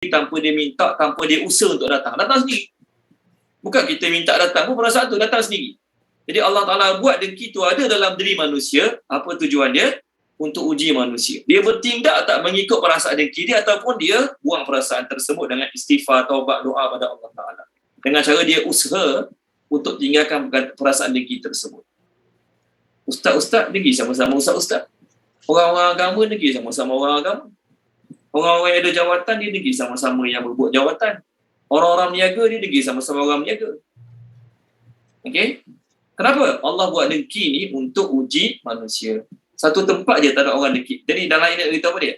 tanpa dia minta, tanpa dia usaha untuk datang. Datang sendiri. Bukan kita minta datang pun, perasaan tu datang sendiri. Jadi Allah Ta'ala buat dengki tu ada dalam diri manusia. Apa tujuan dia? Untuk uji manusia. Dia bertindak tak mengikut perasaan dengki dia, ataupun dia buang perasaan tersebut dengan istighfar, taubat, doa pada Allah Ta'ala. Dengan cara dia usaha untuk tinggalkan perasaan dengki tersebut. Ustaz-ustaz dengki sama-sama ustaz-ustaz. Orang-orang agama dengki sama-sama orang agama. Orang-orang yang ada jawatan dia dengki sama-sama yang berbuat jawatan. Orang-orang meniaga dia dengki sama-sama orang meniaga. Okey? Kenapa? Allah buat dengki ni untuk uji manusia. Satu tempat je tak ada orang dengki. Jadi dalam ini beritahu apa dia?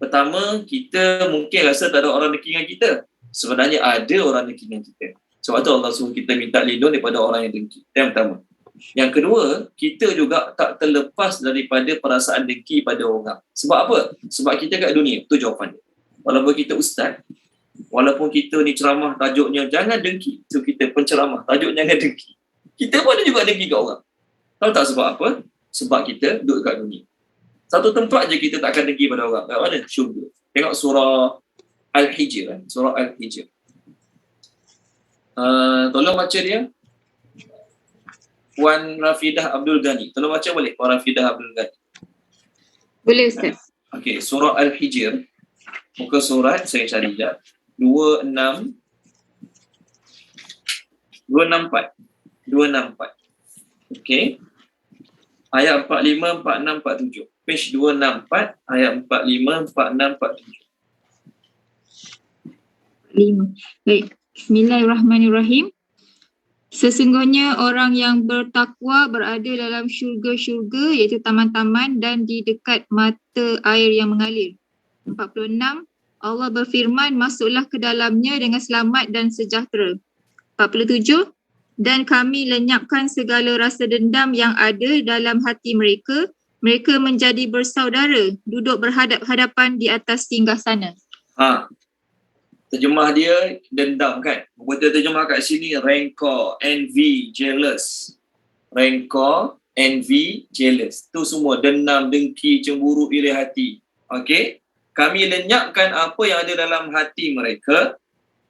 Pertama, kita mungkin rasa tak ada orang dengki dengan kita. Sebenarnya ada orang dengki dengan kita. Sebab tu Allah suruh kita minta lindung daripada orang yang dengki. Yang pertama. Yang kedua, kita juga tak terlepas daripada perasaan dengki pada orang. Sebab apa? Sebab kita kat dunia. Itu jawapan dia. Walaupun kita ustaz, walaupun kita ni ceramah tajuknya jangan dengki. So kita penceramah tajuknya jangan dengki. Kita pun ada juga dengki kat orang. Tahu tak sebab apa? Sebab kita duduk kat dunia. Satu tempat je kita tak akan dengki pada orang. Kat mana? Syurga. Tengok surah Al-Hijr. Surah Al-Hijr. Tolong baca dia. Puan Rafidah Abdul Ghani. Tolong baca boleh? Puan Rafidah Abdul Ghani. Boleh Ustaz. Okey, surah Al-Hijr. Muka surat saya cari jap. 264. 264. Okey. Ayat 45, 46, 47. Page 264, ayat 45, 46, 47. 5. Baik. Bismillahirrahmanirrahim. Sesungguhnya orang yang bertakwa berada dalam syurga-syurga, iaitu taman-taman, dan di dekat mata air yang mengalir. 46. Allah berfirman, masuklah ke dalamnya dengan selamat dan sejahtera. 47. Dan kami lenyapkan segala rasa dendam yang ada dalam hati mereka. Mereka menjadi bersaudara, duduk berhadap-hadapan di atas singgasana. Terjemah dia dendam kan. Kita terjemah kat sini rancor, envy, jealous. Rancor, envy, jealous. Tu semua dendam, dengki, cemburu, iri hati. Okey? Kami lenyapkan apa yang ada dalam hati mereka.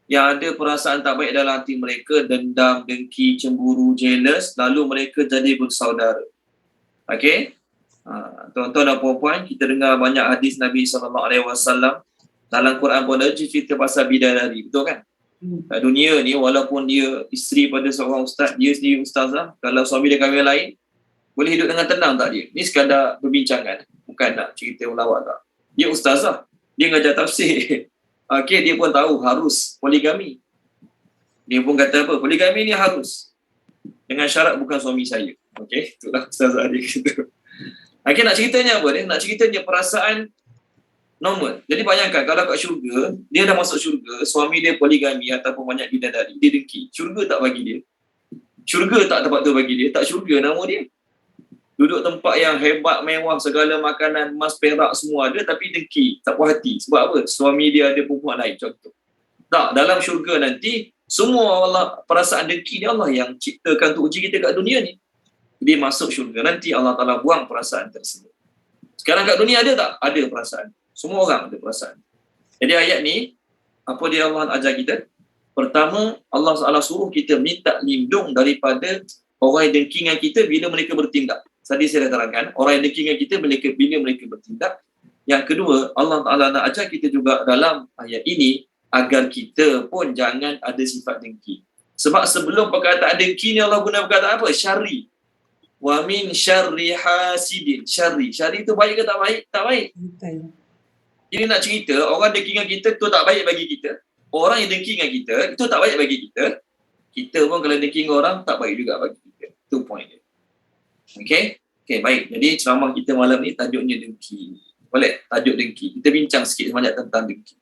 Yang ada perasaan tak baik dalam hati mereka, dendam, dengki, cemburu, jealous, lalu mereka jadi bersaudara. Okey? Tuan-tuan dan puan-puan, kita dengar banyak hadis Nabi SAW. Dalam Quran pun ada cerita pasal bidadari, betul kan? Kat dunia ni, walaupun dia isteri pada seorang ustaz, dia sendiri ustazah, kalau suami dia kahwin lain, boleh hidup dengan tenang tak dia? Ni sekadar perbincangan, bukan nak cerita melawak tak. Dia ustazah, dia ngajar tafsir. Okey, dia pun tahu harus poligami. Dia pun kata apa? Poligami ni harus. Dengan syarat bukan suami saya. Okey, itulah ustazah dia kata. Okey, nak ceritanya apa dia? Nak ceritanya perasaan normal. Jadi bayangkan kalau kat syurga, dia dah masuk syurga, suami dia poligami ataupun banyak bidadari, dia dengki. Syurga tak bagi dia. Syurga tak tempat tu bagi dia. Tak syurga nama dia. Duduk tempat yang hebat, mewah, segala makanan, emas, perak semua ada, tapi dengki, tak puas hati. Sebab apa? Suami dia ada perempuan lain, contoh. Tak, dalam syurga nanti, semua Allah, perasaan dengki ni Allah yang ciptakan untuk uji kita kat dunia ni. Dia masuk syurga, nanti Allah Ta'ala buang perasaan tersebut. Sekarang kat dunia ada tak? Ada perasaan. Semua orang ada perasaan. Jadi ayat ni, apa dia Allah ajar kita? Pertama, Allah Ta'ala suruh kita minta lindung daripada orang yang dengki dengan kita bila mereka bertindak. Tadi saya dah terangkan, orang yang dengki dengan kita bila mereka bertindak. Yang kedua, Allah Ta'ala nak ajar kita juga dalam ayat ini, agar kita pun jangan ada sifat dengki. Sebab sebelum perkataan dengki ni Allah guna perkataan apa? Syarri. Wa min syarri hasidin. Syarri. Syarri tu baik ke tak baik? Tak baik. Ini nak cerita, orang dengki dengan kita tu tak baik bagi kita. Orang yang dengki dengan kita, itu tak baik bagi kita. Kita pun kalau dengki dengan orang, tak baik juga bagi kita. Itu point dia. Okay? Okay, baik. Jadi ceramah kita malam ni tajuknya dengki. Boleh? Tajuk dengki. Kita bincang sikit sebanyak tentang dengki.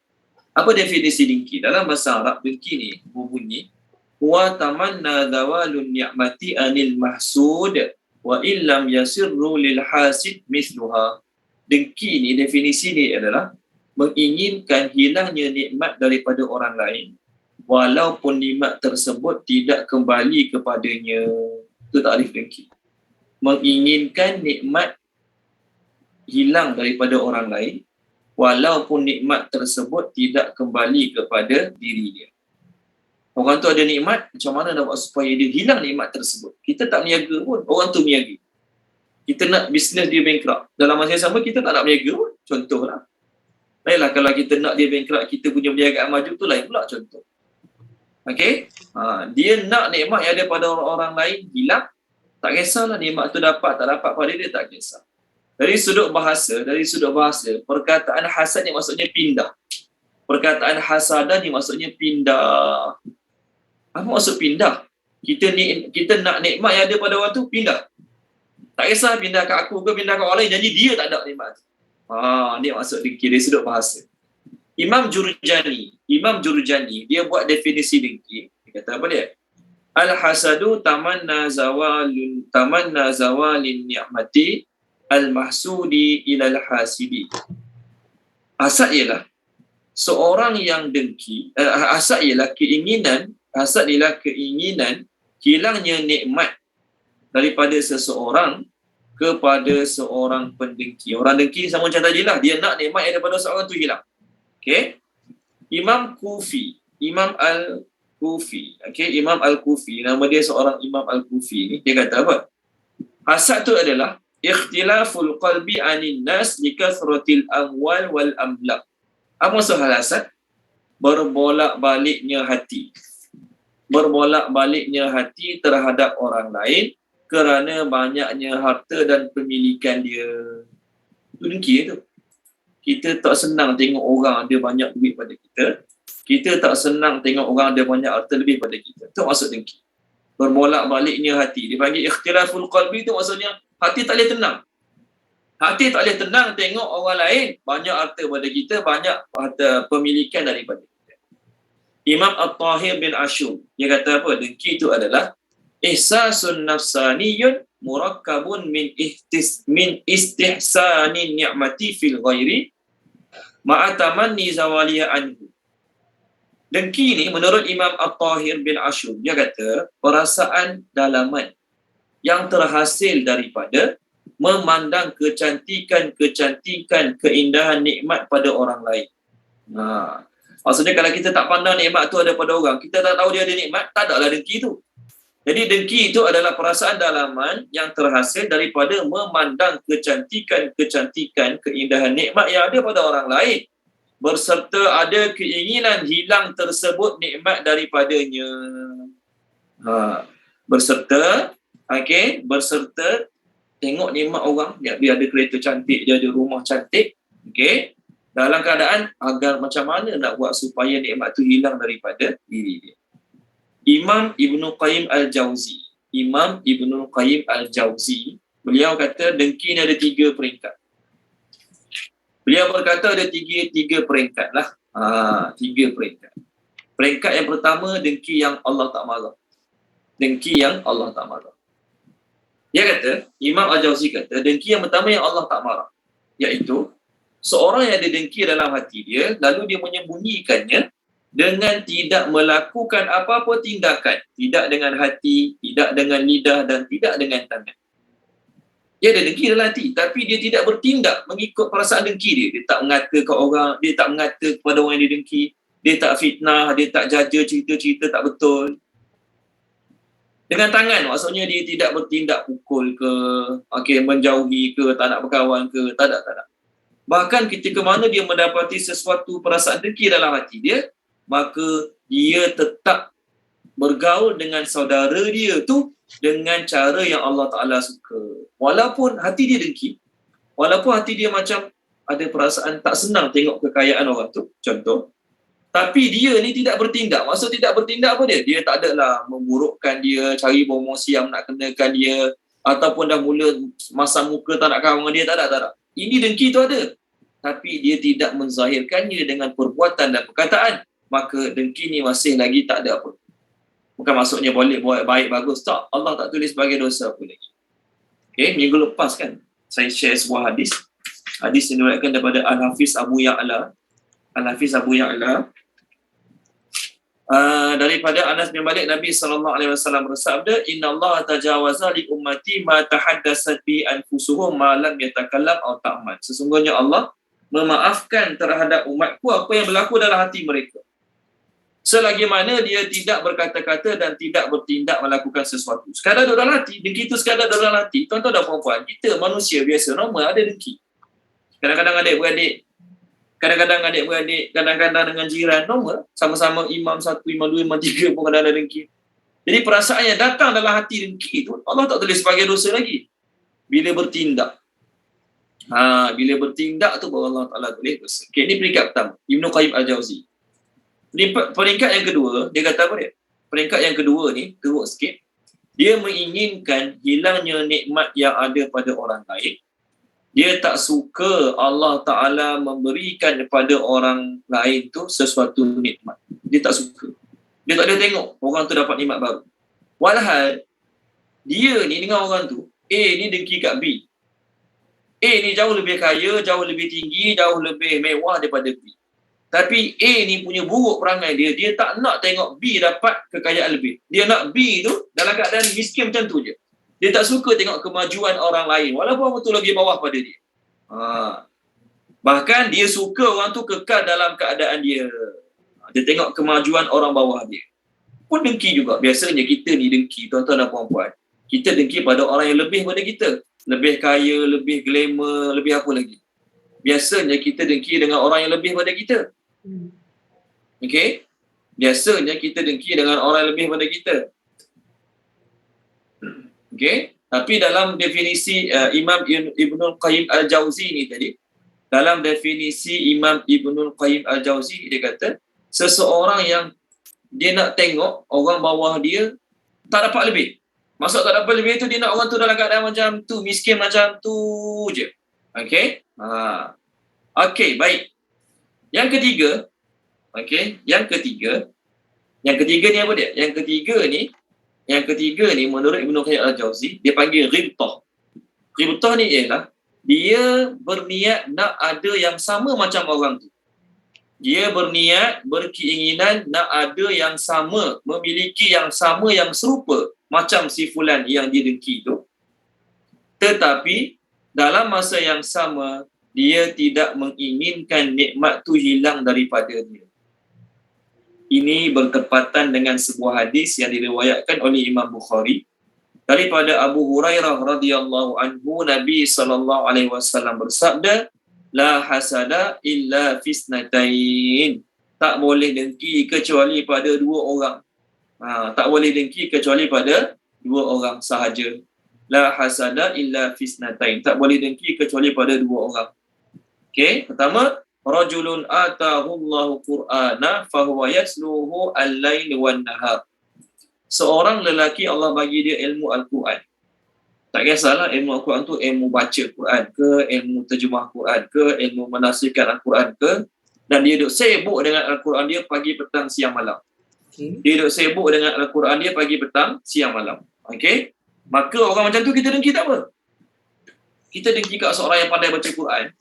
Apa definisi dengki? Dalam bahasa Arab, dengki ni berbunyi wa tamanna zawalun ni'mati anil mahsud wa illam yasirru lil hasid misluha. Dengki ni, definisi ni adalah menginginkan hilangnya nikmat daripada orang lain walaupun nikmat tersebut tidak kembali kepadanya. Itu takrif dengki. Menginginkan nikmat hilang daripada orang lain walaupun nikmat tersebut tidak kembali kepada diri dia. Orang tu ada nikmat, macam mana nak buat supaya dia hilang nikmat tersebut? Kita tak meniaga pun, orang tu meniaga. Kita nak bisnes dia bankrupt. Dalam masa yang sama, kita tak nak meniaga pun. Contohlah. Baiklah, kalau kita nak dia bankrupt, kita punya perniagaan maju tu lain pula contoh. Okey? Dia nak nikmat yang ada pada orang lain hilang, tak kisahlah nikmat tu dapat, tak dapat pada dia, tak kisah. Dari sudut bahasa, perkataan hasad ni maksudnya pindah. Perkataan hasadah ni maksudnya pindah. Apa maksud pindah? Kita nak nikmat yang ada pada orang tu, pindah. Tak kisah pindah kat aku ke pindah kat orang lain, jadi dia tak ada nikmat tu. Ni maksud dengki dari sudut bahasa. Imam Jurjani, dia buat definisi dengki. Dia kata apa dia? Al-hasadu tamanna zawalin ni'mati al-mahsudi ilal hasidi. Hasad ialah seorang yang dengki, hasad ialah keinginan hilangnya nikmat daripada seseorang kepada seorang pendengki. Orang dengki sama macam tadi lah, dia nak nikmat yang daripada seorang tu hilang. Okey. Imam Al-Kufi, nama dia seorang Imam Al-Kufi ni, dia kata apa? Hasad tu adalah ikhtilaful qalbi anin nas likathratil amwal wal amlak. Apa maksud hasad? Berbolak-baliknya hati terhadap orang lain kerana banyaknya harta dan pemilikan dia. Itu dengki tu. Kita tak senang tengok orang ada banyak duit pada kita. Kita tak senang tengok orang ada banyak harta lebih pada kita. Itu maksud dengki. Berbolak-baliknya hati. Dia panggil ikhtilaful qalbi, tu maksudnya hati tak boleh tenang. Hati tak boleh tenang tengok orang lain banyak harta pada kita, banyak harta pemilikan daripada kita. Imam At-Tahir bin Ashur, dia kata apa? Dengki itu adalah ihsasun nafsaniyun murakkabun min istihsanin ni'mati fil ghairi ma'atamanni zawaliya anhu. Dengki ni menurut Imam At-Tahir bin Ashur, dia kata perasaan dalaman yang terhasil daripada memandang kecantikan, keindahan nikmat pada orang lain. Maksudnya kalau kita tak pandang nikmat tu ada pada orang, kita tak tahu dia ada nikmat, tak adalah dengki tu. Jadi dengki itu adalah perasaan dalaman yang terhasil daripada memandang kecantikan, keindahan nikmat yang ada pada orang lain, berserta ada keinginan hilang tersebut nikmat daripadanya. Berserta tengok nikmat orang, dia ada kereta cantik, dia ada rumah cantik, okey, dalam keadaan agar macam mana nak buat supaya nikmat tu hilang daripada diri dia. Imam Ibnu Qayyim Al-Jauzi, beliau kata dengki ni ada 3 peringkat. Beliau berkata ada tiga peringkat lah. 3 peringkat. Peringkat yang pertama, dengki yang Allah tak marah. Dia kata, Imam Al-Jauzi kata, dengki yang pertama yang Allah tak marah, iaitu seorang yang ada dengki dalam hati dia, lalu dia menyembunyikannya dengan tidak melakukan apa-apa tindakan, tidak dengan hati, tidak dengan lidah dan tidak dengan tangan. Dia ada dengki dalam hati, tapi dia tidak bertindak mengikut perasaan dengki dia. Dia tak mengata ke orang, dia tak mengata kepada orang yang dia dengki, dia tak fitnah, dia tak jaja cerita-cerita tak betul. Dengan tangan, maksudnya dia tidak bertindak pukul ke, menjauhi ke, tak nak berkawan ke, tak ada. Bahkan ketika mana dia mendapati sesuatu perasaan dengki dalam hati dia, maka dia tetap bergaul dengan saudara dia tu dengan cara yang Allah Ta'ala suka. Walaupun hati dia dengki, walaupun hati dia macam ada perasaan tak senang tengok kekayaan orang tu, contoh, tapi dia ni tidak bertindak. Maksud tidak bertindak apa dia? Dia tak adalah memburukkan dia, cari promosi yang nak kenakan dia, ataupun dah mula masam muka tak nak kawan dengan dia, tak ada. Ini dengki tu ada. Tapi dia tidak menzahirkannya dengan perbuatan dan perkataan. Maka dengki ni masih lagi tak ada apa. Bukan maksudnya boleh buat baik, bagus. Tak. Allah tak tulis sebagai dosa pun lagi. Okay, minggu lepas kan, saya share sebuah hadis. Hadis yang diriwayatkan daripada Al-Hafiz Abu Ya'la. Daripada Anas bin Malik, Nabi SAW bersabda, Inna Allah tajawaza li ummati ma tahaddasat bi anfusuhum ma lam yatakallam aw ta'mal. Sesungguhnya Allah memaafkan terhadap umatku apa yang berlaku dalam hati mereka. Selagi mana dia tidak berkata-kata dan tidak bertindak melakukan sesuatu. Sekadar dalam hati, dengki itu sekadar dalam hati. Tuan-tuan dan puan-puan, kita manusia biasa, normal, ada dengki. Kadang-kadang adik-beradik, kadang-kadang dengan jiran, normal. Sama-sama imam 1, imam 2, imam 3 pun kadang ada dengki. Jadi perasaan yang datang dalam hati dengki itu, Allah tak tulis sebagai dosa lagi. Bila bertindak. Bila bertindak tu baru Allah Ta'ala tulis dosa. Okay, ini peringkat pertama. Ibn Qayyim Al-Jauzi. Peringkat yang kedua, dia kata apa dia? Peringkat yang kedua ni, teruk sikit. Dia menginginkan hilangnya nikmat yang ada pada orang lain. Dia tak suka Allah Ta'ala memberikan kepada orang lain tu sesuatu nikmat. Dia tak suka. Dia tak ada tengok orang tu dapat nikmat baru. Walhal, dia ni dengan orang tu, A ni dengki kat B. A ni jauh lebih kaya, jauh lebih tinggi, jauh lebih mewah daripada B. Tapi A ni punya buruk perangai dia tak nak tengok B dapat kekayaan lebih. Dia nak B tu dalam keadaan miskin macam tu je. Dia tak suka tengok kemajuan orang lain walaupun orang tu lagi bawah pada dia. Bahkan dia suka orang tu kekal dalam keadaan dia. Dia tengok kemajuan orang bawah dia. Pun dengki juga. Biasanya kita ni dengki, tuan-tuan dan puan-puan. Kita dengki pada orang yang lebih pada kita. Lebih kaya, lebih glamour, lebih apa lagi. Biasanya kita dengki dengan orang yang lebih pada kita. Okey? Biasanya kita dengki dengan orang yang lebih pada kita. Okey? Tapi dalam definisi Imam Ibnul Qayyim Al-Jauzi ni tadi, dalam definisi Imam Ibnul Qayyim Al-Jauzi, dia kata, seseorang yang dia nak tengok orang bawah dia tak dapat lebih. Maksud tak dapat lebih tu, dia nak orang tu dalam keadaan macam tu, miskin macam tu je. Okey? Okey, baik. Yang ketiga, yang ketiga ni apa dia? Yang ketiga ni menurut Ibnu Qayyim Al-Jauzi, dia panggil ghibtah. Ghibtah ni ialah dia berniat nak ada yang sama macam orang tu. Dia berniat, berkeinginan nak ada yang sama, memiliki yang sama, yang serupa macam si fulan yang dia dengki tu. Tetapi dalam masa yang sama, dia tidak menginginkan nikmat tu hilang daripada dia. Ini bertepatan dengan sebuah hadis yang diriwayatkan oleh Imam Bukhari daripada Abu Hurairah radhiyallahu anhu. Nabi SAW bersabda, la hasada illa fisnatain. Tak boleh dengki kecuali pada dua orang. Tak boleh dengki kecuali pada dua orang sahaja. La hasada illa fisnatain. Tak boleh dengki kecuali pada dua orang. Okey, pertama, rajulun atahu Allahu Qur'ana fahuwa yatluhu al-lail wan nahar. Seorang lelaki Allah bagi dia ilmu Al-Quran. Tak kisahlah ilmu Al-Quran tu ilmu baca Quran ke, ilmu terjemah Quran ke, ilmu menafsirkan Al-Quran ke, dan dia duk sibuk dengan Al-Quran dia pagi, petang, siang, malam. Dia duk sibuk dengan Al-Quran dia pagi, petang, siang, malam. Okey? Maka orang macam tu kita dengki tak apa. Kita dengki kat seorang yang pandai baca Quran.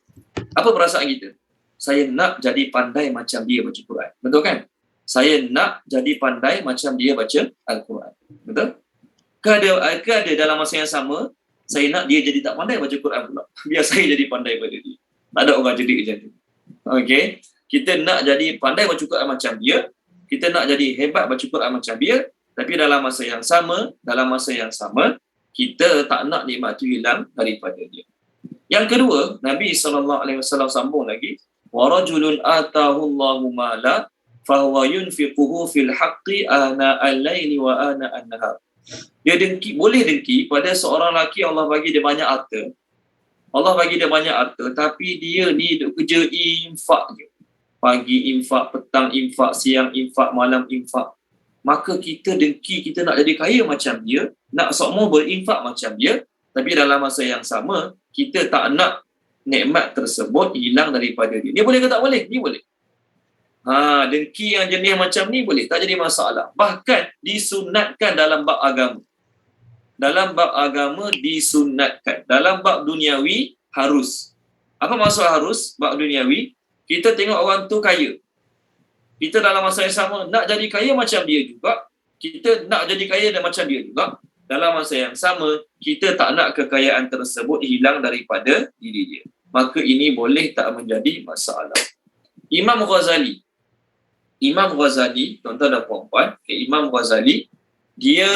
Apa perasaan kita? Saya nak jadi pandai macam dia baca Quran. Betul kan? Saya nak jadi pandai macam dia baca Al-Quran. Betul? Ke ada dalam masa yang sama, saya nak dia jadi tak pandai baca Quran pula. Biar saya jadi pandai pada dia. Tak ada orang jadi macam tu. Okey? Kita nak jadi pandai baca Quran macam dia. Kita nak jadi hebat baca Quran macam dia. Tapi dalam masa yang sama, kita tak nak nikmat tu hilang daripada dia. Yang kedua, Nabi SAW sambung lagi, wa rajulun atahu Allahu mala fahuwa yunfiquhu fil haqqi ana al-laili wa ana an-nahar. Dia dengki, boleh dengki pada seorang lelaki Allah bagi dia banyak harta. Allah bagi dia banyak harta, tapi dia ni duk kerja infak je. Pagi infak, petang infak, siang infak, malam infak. Maka kita dengki, kita nak jadi kaya macam dia, nak semua berinfak macam dia, tapi dalam masa yang sama, kita tak nak nikmat tersebut hilang daripada dia. Ni boleh ke tak boleh? Ni boleh. Dengki yang jenis macam ni boleh, tak jadi masalah. Bahkan disunatkan dalam bab agama. Dalam bab agama disunatkan. Dalam bab duniawi harus. Apa maksud harus? Bab duniawi, kita tengok orang tu kaya. Kita dalam masa yang sama nak jadi kaya macam dia juga. Kita nak jadi kaya dan macam dia juga. Dalam masa yang sama, kita tak nak kekayaan tersebut hilang daripada diri dia. maka ini boleh tak menjadi masalah. Imam Ghazali, tuan-tuan dan puan-puan, Imam Ghazali, dia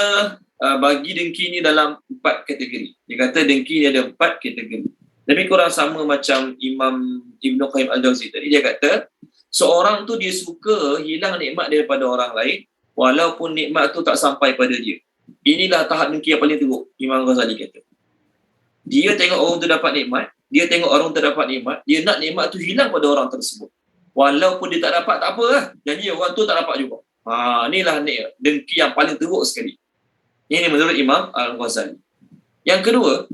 bagi dengki ni dalam 4 kategori. Dia kata dengki ni ada 4 kategori. Lebih kurang sama macam Imam Ibn Qayyim Al-Jawzi tadi. Dia kata, seorang tu dia suka hilang nikmat daripada orang lain, walaupun nikmat tu tak sampai pada dia. Inilah tahap dengki yang paling teruk, Imam Ghazali kata. Dia tengok orang tu dapat nikmat, dia tengok orang tu dapat nikmat, dia nak nikmat tu hilang pada orang tersebut. Walaupun dia tak dapat, tak apa lah. Jadi orang tu tak dapat juga. Inilah dengki yang paling teruk sekali. Ini menurut Imam Al-Ghazali. Yang kedua,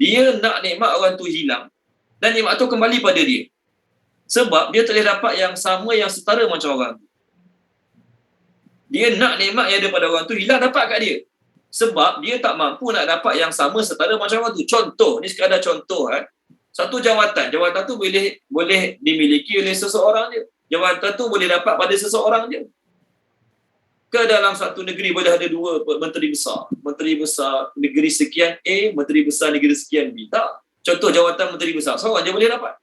dia nak nikmat orang tu hilang dan nikmat tu kembali pada dia. Sebab dia tak boleh dapat yang sama, yang setara macam orang tu. Dia nak nikmat yang ada pada orang tu hilang, dapat kat dia. Sebab dia tak mampu nak dapat yang sama setara macam orang tu. Contoh, ni sekadar contoh. Satu jawatan tu boleh dimiliki oleh seseorang dia. Jawatan tu boleh dapat pada seseorang dia. Ke dalam satu negeri boleh ada 2 menteri besar. Menteri besar negeri sekian A, menteri besar negeri sekian B. Tak. Contoh jawatan menteri besar, seorang je boleh dapat.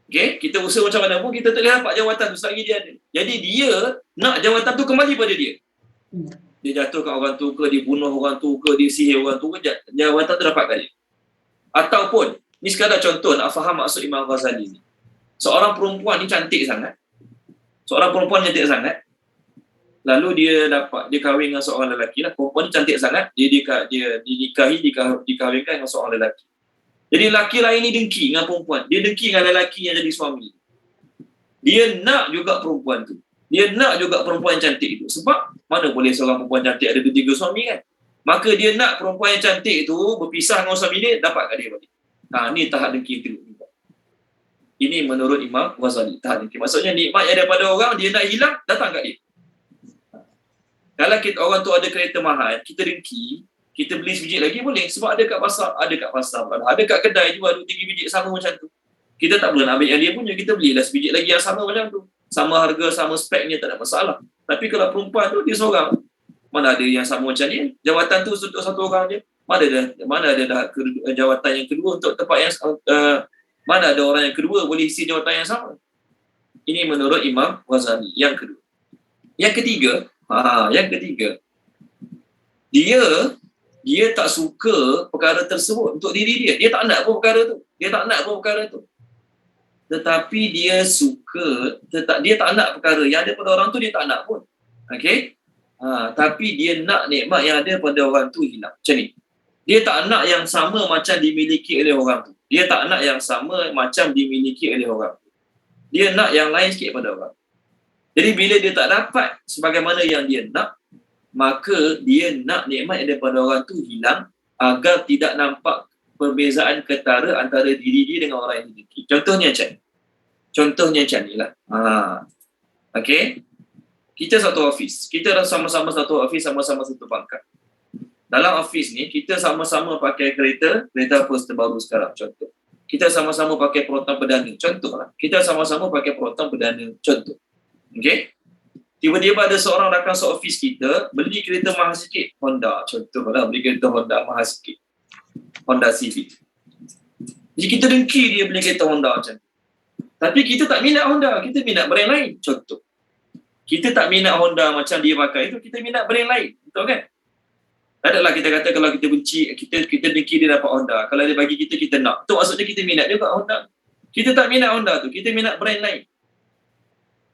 Okay, kita usaha macam mana pun, kita tak boleh dapat jawatan tu selagi dia ada. Jadi dia nak jawatan tu kembali pada dia. Dia jatuhkan orang tu ke, dia bunuh orang tu ke, dia sihir orang tu ke, jawatan tu dapat kat dia. Ataupun, ni sekadar contoh nak faham maksud Imam Ghazali ni. Seorang perempuan ni cantik sangat. Lalu dia kahwin dengan seorang lelaki lah. Perempuan ni cantik sangat, dia dikahwinkan dengan seorang lelaki. Jadi lelaki lain ni dengki dengan perempuan. Dia dengki dengan lelaki yang jadi suami. Dia nak juga perempuan tu. Dia nak juga perempuan yang cantik itu. Sebab mana boleh seorang perempuan cantik ada 2-3 suami kan? Maka dia nak perempuan yang cantik tu berpisah dengan suami dia, dapat kat dia balik. Ni tahap dengki tu. Ini menurut Imam Ghazali, tahap dengki. Maksudnya nikmat yang daripada orang, dia nak hilang, datang kat dia. Kalau orang tu ada kereta mahal, kita dengki, kita beli sebiji lagi boleh. Sebab ada kat pasar. Ada kat kedai jual 2-3 biji sama macam tu. Kita tak perlu nak ambil yang dia punya, kita belilah sebiji lagi yang sama macam tu. Sama harga, sama speknya, tak ada masalah. Tapi kalau perempuan tu, dia seorang. Mana ada yang sama macam ni? Jawatan tu untuk satu orang je. Mana ada dah jawatan yang kedua untuk tempat yang mana ada orang yang kedua boleh isi jawatan yang sama. Ini menurut Imam Ghazali. Yang kedua. Yang ketiga, dia tak suka perkara tersebut untuk diri dia. Dia tak nak pun perkara tu. Tetapi dia tak nak perkara yang ada pada orang tu, dia tak nak pun. Okey? Tapi dia nak nikmat yang ada pada orang tu hilang. Macam ni. Dia tak nak yang sama macam dimiliki oleh orang tu. Dia nak yang lain sikit pada orang. Jadi bila dia tak dapat sebagaimana yang dia nak, maka dia nak nikmat yang ada pada orang tu hilang agar tidak nampak perbezaan ketara antara diri dia dengan orang yang didengki. Contohnya macam ni lah. Okey. Kita satu office. Kita sama-sama satu office, sama-sama satu pangkat. Dalam office ni, kita sama-sama pakai kereta apa terbaru sekarang, contoh. Kita sama-sama pakai perotan perdana, contoh lah. Contoh. Okey. Tiba-tiba ada seorang rakan se-office kita beli kereta mahal sikit, Honda, contoh lah, beli kereta Honda mahal sikit. Honda Civic. Jadi kita dengki dia beli kereta Honda macam tu. Tapi kita tak minat Honda, kita minat brand lain, contoh. Kita tak minat Honda macam dia pakai itu, kita minat brand lain. Betul kan? Tak adalah kita kata kalau kita benci, kita dengki dia dapat Honda. Kalau dia bagi kita, kita nak. Itu maksudnya kita minat juga Honda. Kita tak minat Honda tu, kita minat brand lain.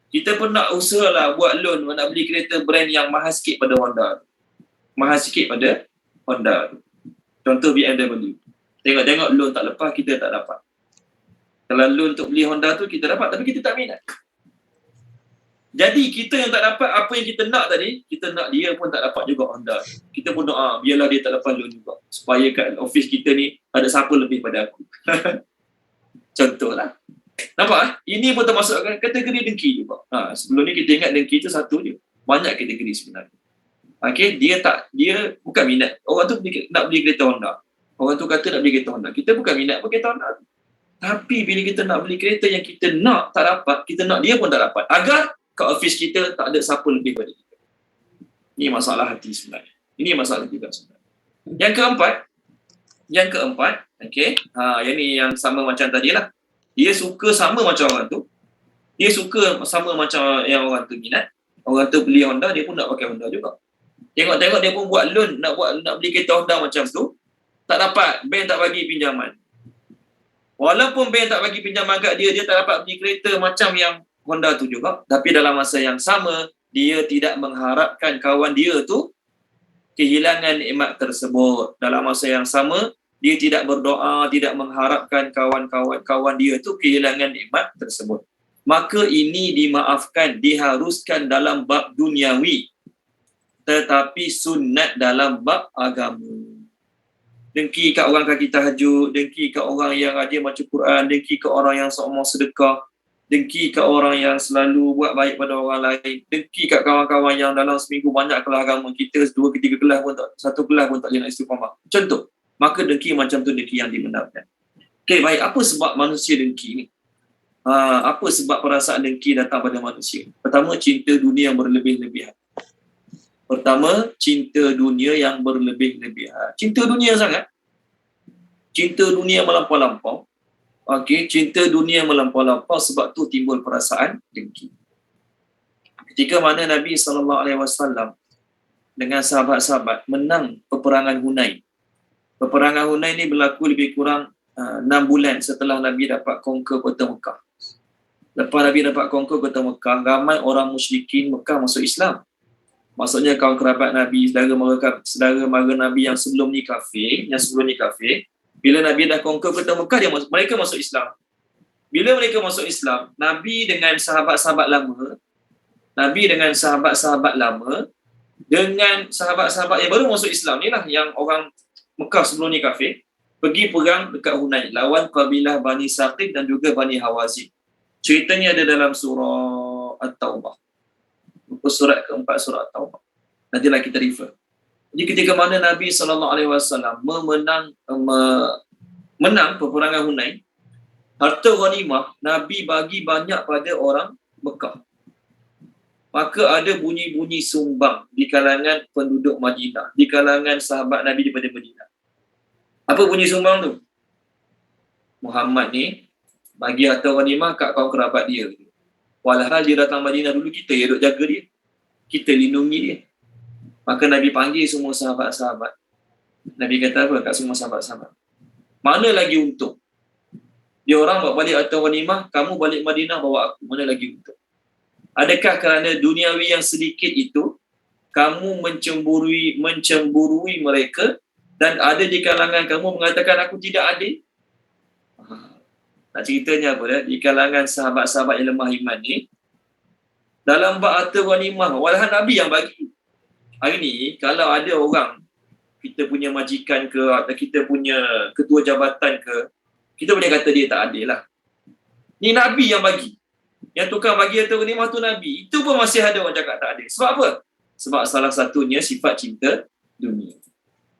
Kita pun nak usahalah buat loan, nak beli kereta brand yang mahal sikit pada Honda. Contoh BMW. Tengok loan tak lepas, kita tak dapat. Kalau loan untuk beli Honda tu, kita dapat, tapi kita tak minat. Jadi kita yang tak dapat apa yang kita nak tadi, kita nak dia pun tak dapat juga Honda. Kita pun doa, biarlah dia tak dapat loan juga. Supaya kat office kita ni ada siapa lebih pada aku. Contohlah. Nampak? Ini pun termasuk kategori dengki juga. Sebelum ni kita ingat dengki tu satu je. Banyak kategori sebenarnya. Okey, dia bukan minat. Orang tu nak beli kereta Honda. Orang tu kata nak beli kereta Honda. Kita bukan minat pun kereta Honda tu. Tapi bila kita nak beli kereta yang kita nak tak dapat, kita nak dia pun tak dapat. Agar kat office kita tak ada siapa lebih pada kita. Ini masalah hati sebenarnya. Yang keempat, Okey. Yang ni yang sama macam tadi lah. Dia suka sama macam orang tu. Dia suka sama macam yang orang tu minat. Orang tu beli Honda, dia pun nak pakai Honda juga. Tengok-tengok dia pun buat loan, nak beli kereta Honda macam tu. Tak dapat, bank tak bagi pinjaman. Walaupun bank tak bagi pinjaman kat dia, dia tak dapat beli kereta macam yang Honda tu juga. Tapi dalam masa yang sama, dia tidak mengharapkan kawan dia tu kehilangan nikmat tersebut. Dalam masa yang sama, dia tidak berdoa, tidak mengharapkan kawan dia tu kehilangan nikmat tersebut. Maka ini dimaafkan, diharuskan dalam bab duniawi. Tetapi sunat dalam bab agama. Dengki kat orang kaki tahajud, dengki kat orang yang rajin baca Quran, dengki kat orang yang seumpama sedekah, dengki kat orang yang selalu buat baik pada orang lain, dengki kat kawan-kawan yang dalam seminggu banyak kelas agama, kita 2 ke 3 kelas pun tak, 1 kelas pun tak boleh nak istiqamah. Contoh, maka dengki macam tu dengki yang dibenarkan. Okey, baik, apa sebab manusia dengki ni? Apa sebab perasaan dengki datang pada manusia? Pertama, cinta dunia yang berlebih-lebihan. Cinta dunia sangat. Cinta dunia melampau-lampau. Okey, cinta dunia melampau-lampau, sebab tu timbul perasaan dengki. Ketika mana Nabi SAW dengan sahabat-sahabat menang peperangan Hunain. Peperangan Hunain ni berlaku lebih kurang 6 bulan setelah Nabi dapat conquer kota Mekah. Lepas Nabi dapat conquer kota Mekah, ramai orang musyrikin Mekah masuk Islam. Maksudnya kaum kerabat Nabi, saudara mara Nabi yang sebelum ni kafir. Bila Nabi dah conquer kota Mekah, mereka masuk Islam. Bila mereka masuk Islam, Nabi dengan sahabat-sahabat lama, dengan sahabat-sahabat yang baru masuk Islam ni lah, yang orang Mekah sebelum ni kafir, pergi perang dekat Hunain, lawan kabilah Bani Saqif dan juga Bani Hawazin. Ceritanya ada dalam surah At-Taubah. Surat keempat surah At-Taubah. Nantilah kita refer. Jadi ketika mana Nabi SAW menang peperangan Hunain, harta ghanimah Nabi bagi banyak pada orang Mekah. Maka ada bunyi-bunyi sumbang di kalangan penduduk Madinah, di kalangan sahabat Nabi daripada Madinah. Apa bunyi sumbang tu? Muhammad ni bagi harta ghanimah kat kaum kerabat dia. Walhal dia datang Madinah dulu, kita yang duk jaga dia, kita lindungi dia. Maka Nabi panggil semua sahabat-sahabat. Nabi kata apa kat semua sahabat-sahabat? Mana lagi untung? Dia orang bawa balik harta ghanimah, kamu balik Madinah bawa aku. Mana lagi untung? Adakah kerana duniawi yang sedikit itu kamu mencemburui mereka, dan ada di kalangan kamu mengatakan aku tidak adil? Nak ceritanya apa dah? Di kalangan sahabat-sahabat yang lemah iman ni, dalam bab harta ghanimah, walaupun Nabi yang bagi. Hari ni, kalau ada orang, kita punya majikan ke, atau kita punya ketua jabatan ke, kita boleh kata dia tak adil lah. Ni Nabi yang bagi. Yang tukang bagi harta ghanimah tu Nabi. Itu pun masih ada orang cakap tak adil. Sebab apa? Sebab salah satunya sifat cinta dunia.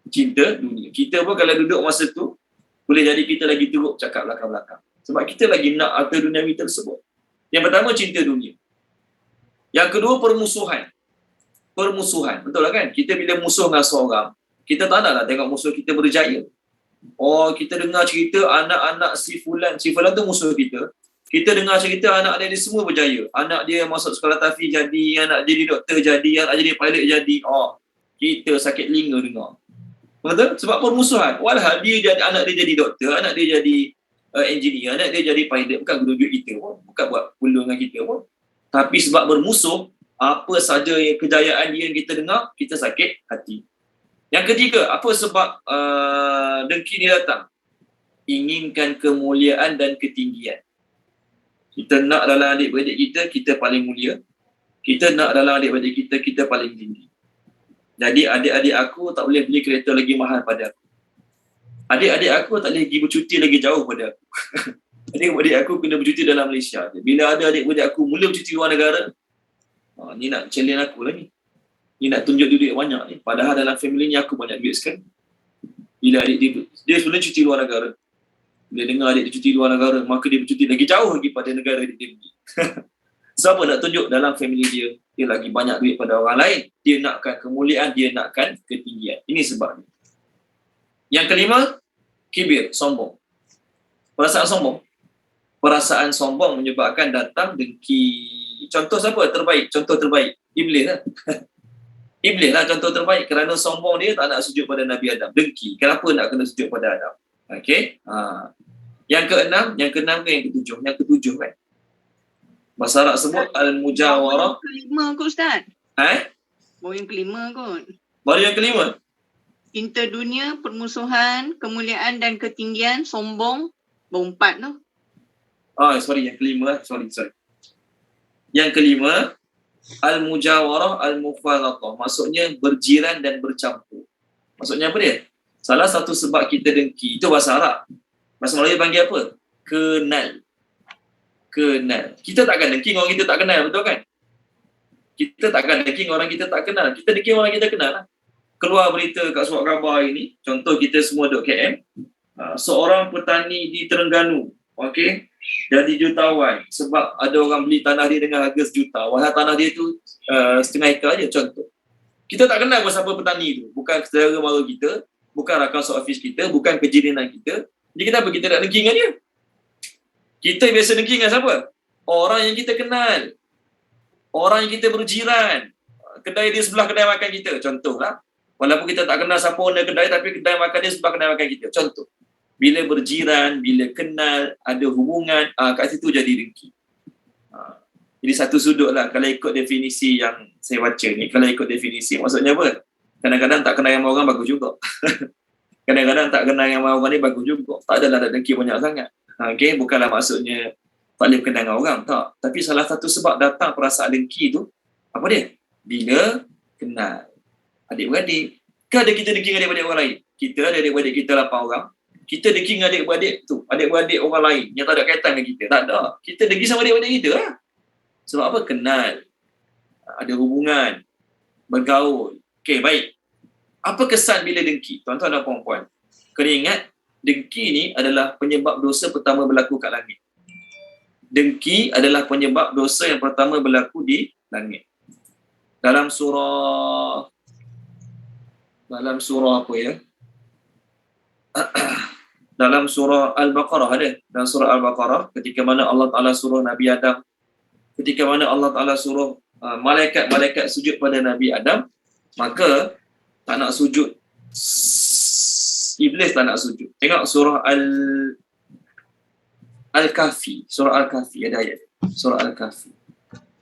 Cinta dunia. Kita pun kalau duduk masa tu, boleh jadi kita lagi teruk cakap belakang-belakang. Sebab kita lagi nak harta duniawi tersebut. Yang pertama, cinta dunia. Yang kedua, permusuhan. Betul lah kan? Kita bila musuh dengan seorang, kita tak nak lah tengok musuh kita berjaya. Kita dengar cerita anak-anak si Fulan tu musuh kita. Kita dengar cerita anak dia semua berjaya. Anak dia masuk sekolah tafi jadi, anak jadi doktor jadi, anak jadi pilot jadi. Kita sakit telinga dengar. Betul? Sebab permusuhan. Walhal anak dia jadi doktor, anak dia jadi engineer, anak dia jadi pilot, bukan guna duit kita pun, bukan buat peluang dengan kita pun. Tapi sebab bermusuh, apa saja yang kejayaan dia yang kita dengar, kita sakit hati. Yang ketiga, apa sebab dengki ni datang? Inginkan kemuliaan dan ketinggian. Kita nak dalam adik-beradik kita paling mulia. Kita nak dalam adik-beradik kita paling tinggi. Jadi adik-adik aku tak boleh beli kereta lagi mahal pada aku. Adik-adik aku tak boleh pergi bercuti lagi jauh pada aku. Adik-adik aku kena bercuti dalam Malaysia. Bila ada adik-adik aku mula bercuti luar negara, ni nak challenge aku lah ni. Ni nak tunjuk duit banyak ni. Padahal dalam family ni aku banyak duit sekarang. Bila adik dia sebenarnya cuti luar negara. Bila dengar adik dia cuti luar negara, maka dia bercuti lagi jauh lagi pada negara dia pergi. Siapa nak tunjuk dalam family dia lagi banyak duit pada orang lain. Dia nakkan kemuliaan, dia nakkan ketinggian. Ini sebabnya. Yang kelima, Kibir, sombong. Perasaan sombong. Perasaan sombong menyebabkan datang dengki. Contoh siapa terbaik? Contoh terbaik. Iblis lah. Iblis lah contoh terbaik. Kerana sombong dia tak nak sujud pada Nabi Adam. Dengki. Kenapa nak kena sujud pada Adam? Okey. Yang keenam ke yang ketujuh? Yang ketujuh kan. Bahasa Arab sebut al-mujawarah. Baru yang kelima kot Ustaz. Baru yang kelima kot. Baru yang kelima? Cinta dunia, permusuhan, kemuliaan dan ketinggian, sombong, baru 4 tu. Sorry, yang kelima lah. Sorry. Yang kelima, al-mujawarah al-mufalatah. Maksudnya berjiran dan bercampur. Maksudnya apa dia? Salah satu sebab kita dengki, itu bahasa Arab. Bahasa Melayu panggil apa? Kenal. Kita takkan dengki orang kita tak kenal, betul kan? Kita takkan dengki orang kita tak kenal. Kita dengki orang kita kenal lah. Keluar berita kat surat khabar ini, contoh kita semua duduk KM, seorang petani di Terengganu, okey, jadi jutawan sebab ada orang beli tanah dia dengan harga $1 juta. Wahai tanah dia tu setengah ekar je, contoh. Kita tak kenal siapa petani tu. Bukan saudara mara kita, bukan rakan seofis kita, bukan kejirinan kita. Jadi kenapa kita nak dengki dengan dia? Kita biasa dengki dengan siapa? Orang yang kita kenal. Orang yang kita berjiran. Kedai dia sebelah kedai makan kita, contohlah. Walaupun kita tak kenal siapa owner kedai, tapi kedai makan dia sebelah kedai makan kita. Contoh. Bila berjiran, bila kenal, ada hubungan, kat situ jadi dengki. Jadi satu sudut lah, kalau ikut definisi yang saya baca ni, kalau ikut definisi, maksudnya apa? Kadang-kadang tak kenal yang orang bagus juga. Kadang-kadang tak kenal yang orang ni bagus juga. Tak adalah nak dengki banyak sangat. Okay? Bukanlah maksudnya tak boleh kenal dengan orang, tak. Tapi salah satu sebab datang perasaan dengki tu, apa dia? Bila kenal. Adik-beradik. Ke ada kita dengki dengan adik-beradik orang lain? Kita ada adik-beradik kita 8 orang. Kita dengki dengan adik-beradik tu. Adik-beradik orang lain yang tak ada kaitan dengan kita. Tak ada. Kita dengki sama adik-beradik kita lah. Sebab apa? Kenal. Ada hubungan. Bergaul. Okey, baik. Apa kesan bila dengki? Tuan-tuan dan puan-puan. Kena ingat, dengki ni adalah penyebab dosa pertama berlaku kat langit. Dengki adalah penyebab dosa yang pertama berlaku di langit. Dalam surah apa ya? Dalam surah Al-Baqarah ada. Dalam surah Al-Baqarah ketika mana Allah Ta'ala suruh Nabi Adam, ketika mana Allah Ta'ala suruh malaikat-malaikat sujud pada Nabi Adam, maka tak nak sujud. Iblis tak nak sujud. Tengok surah Al-Kahfi. Surah Al-Kahfi ada ayat. Surah Al-Kahfi.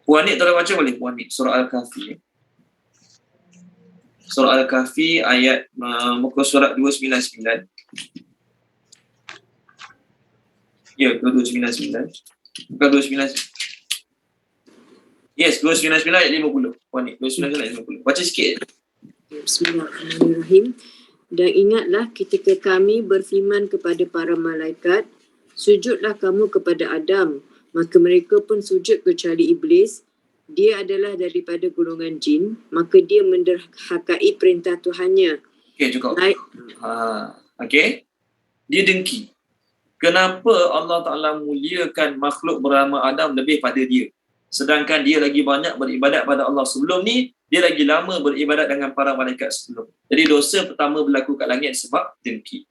Puan Nik tolong baca boleh? Puan Nik. Surah Al-Kahfi. Surah Al-Kahfi ayat muka surat 299. Ya, 299. Bukan 299. Yes, 299 ayat 50. Puan Nik, 299 ayat 50. Baca sikit. Bismillahirrahmanirrahim. Dan ingatlah ketika kami berfirman kepada para malaikat, sujudlah kamu kepada Adam. Maka mereka pun sujud kecuali Iblis. Dia adalah daripada golongan jin. Maka dia menderhakai perintah Tuhannya. Okey, cukup. Okey. Dia dengki. Kenapa Allah Ta'ala muliakan makhluk bernama Adam lebih pada dia? Sedangkan dia lagi banyak beribadat pada Allah. Sebelum ni, dia lagi lama beribadat dengan para malaikat sebelum. Jadi dosa pertama berlaku kat langit sebab dengki.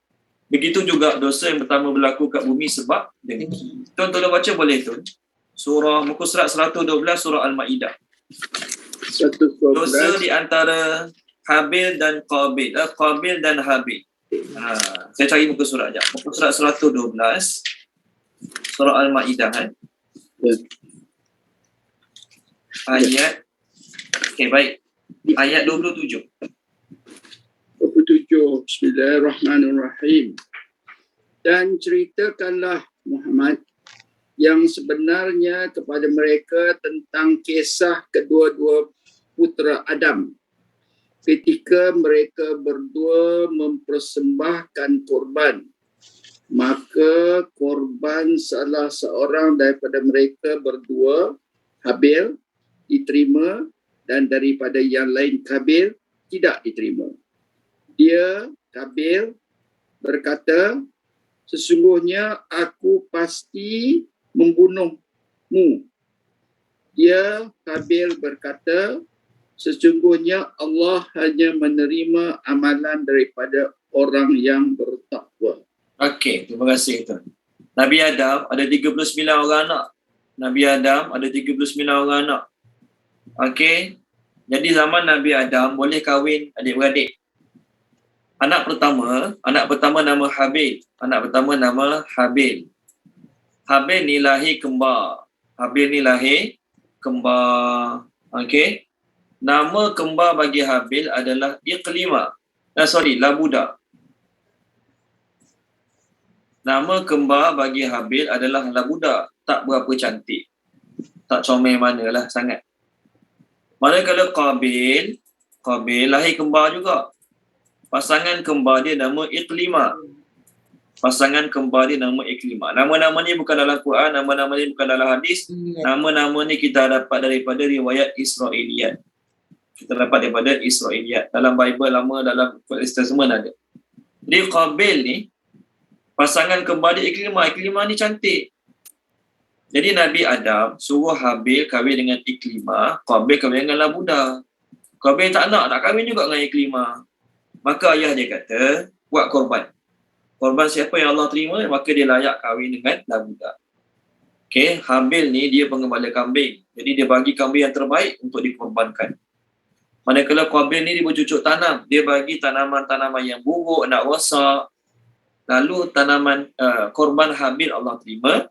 Begitu juga dosa yang pertama berlaku kat bumi sebab dengki. Tuan-tuan baca boleh tu. Surah muka surat 112 surah Al-Maidah. 112. Dosa di antara Habil dan Qabil. Qabil dan Habil. Saya cari muka surat sekejap. Muka surat 112 surah Al-Maidah kan. Ayat. Okey, baik. Ayat 27. 27. Bismillahirrahmanirrahim. Dan ceritakanlah Muhammad yang sebenarnya kepada mereka tentang kisah kedua-dua putera Adam ketika mereka berdua mempersembahkan korban. Maka korban salah seorang daripada mereka berdua, Habil, diterima dan daripada yang lain, Qabil, tidak diterima. Dia, Qabil, berkata, sesungguhnya aku pasti membunuhmu. Dia, Qabil, berkata, sesungguhnya Allah hanya menerima amalan daripada orang yang bertakwa. Okey, terima kasih tuan. Nabi Adam ada 39 orang anak. Nabi Adam ada 39 orang anak. Okey. Jadi zaman Nabi Adam boleh kahwin adik-beradik. Anak pertama nama Habil. Anak pertama nama Habil. Habil ni lahir kembar. Okey. Nama kembar bagi Habil adalah Iqlima. Labuda. Nama kembar bagi Habil adalah Labuda. Tak berapa cantik. Tak comel manalah sangat. Manakala Qabil lahir kembar juga. Pasangan kembar dia nama Iqlima. Nama-nama ni bukan dalam Quran, nama-nama ni bukan dalam hadis. Nama-nama ni kita dapat daripada riwayat Israiliyat. Dalam Bible lama, dalam Testament ada. Jadi Qabil ni pasangan kembar dia Iqlima ni cantik. Jadi Nabi Adam suruh Habil kahwin dengan Iqlima, Qabil kahwin dengan Labuda. Qabil tak nak kahwin juga dengan Iqlima. Maka ayah dia kata, buat korban. Korban siapa yang Allah terima, maka dia layak kahwin dengan Labuda. Okey, Habil ni dia pengembala kambing. Jadi dia bagi kambing yang terbaik untuk dikorbankan. Manakala Qabil ni dia bercucuk tanam. Dia bagi tanaman-tanaman yang buruk, nak rosak. Lalu tanaman korban Habil Allah terima.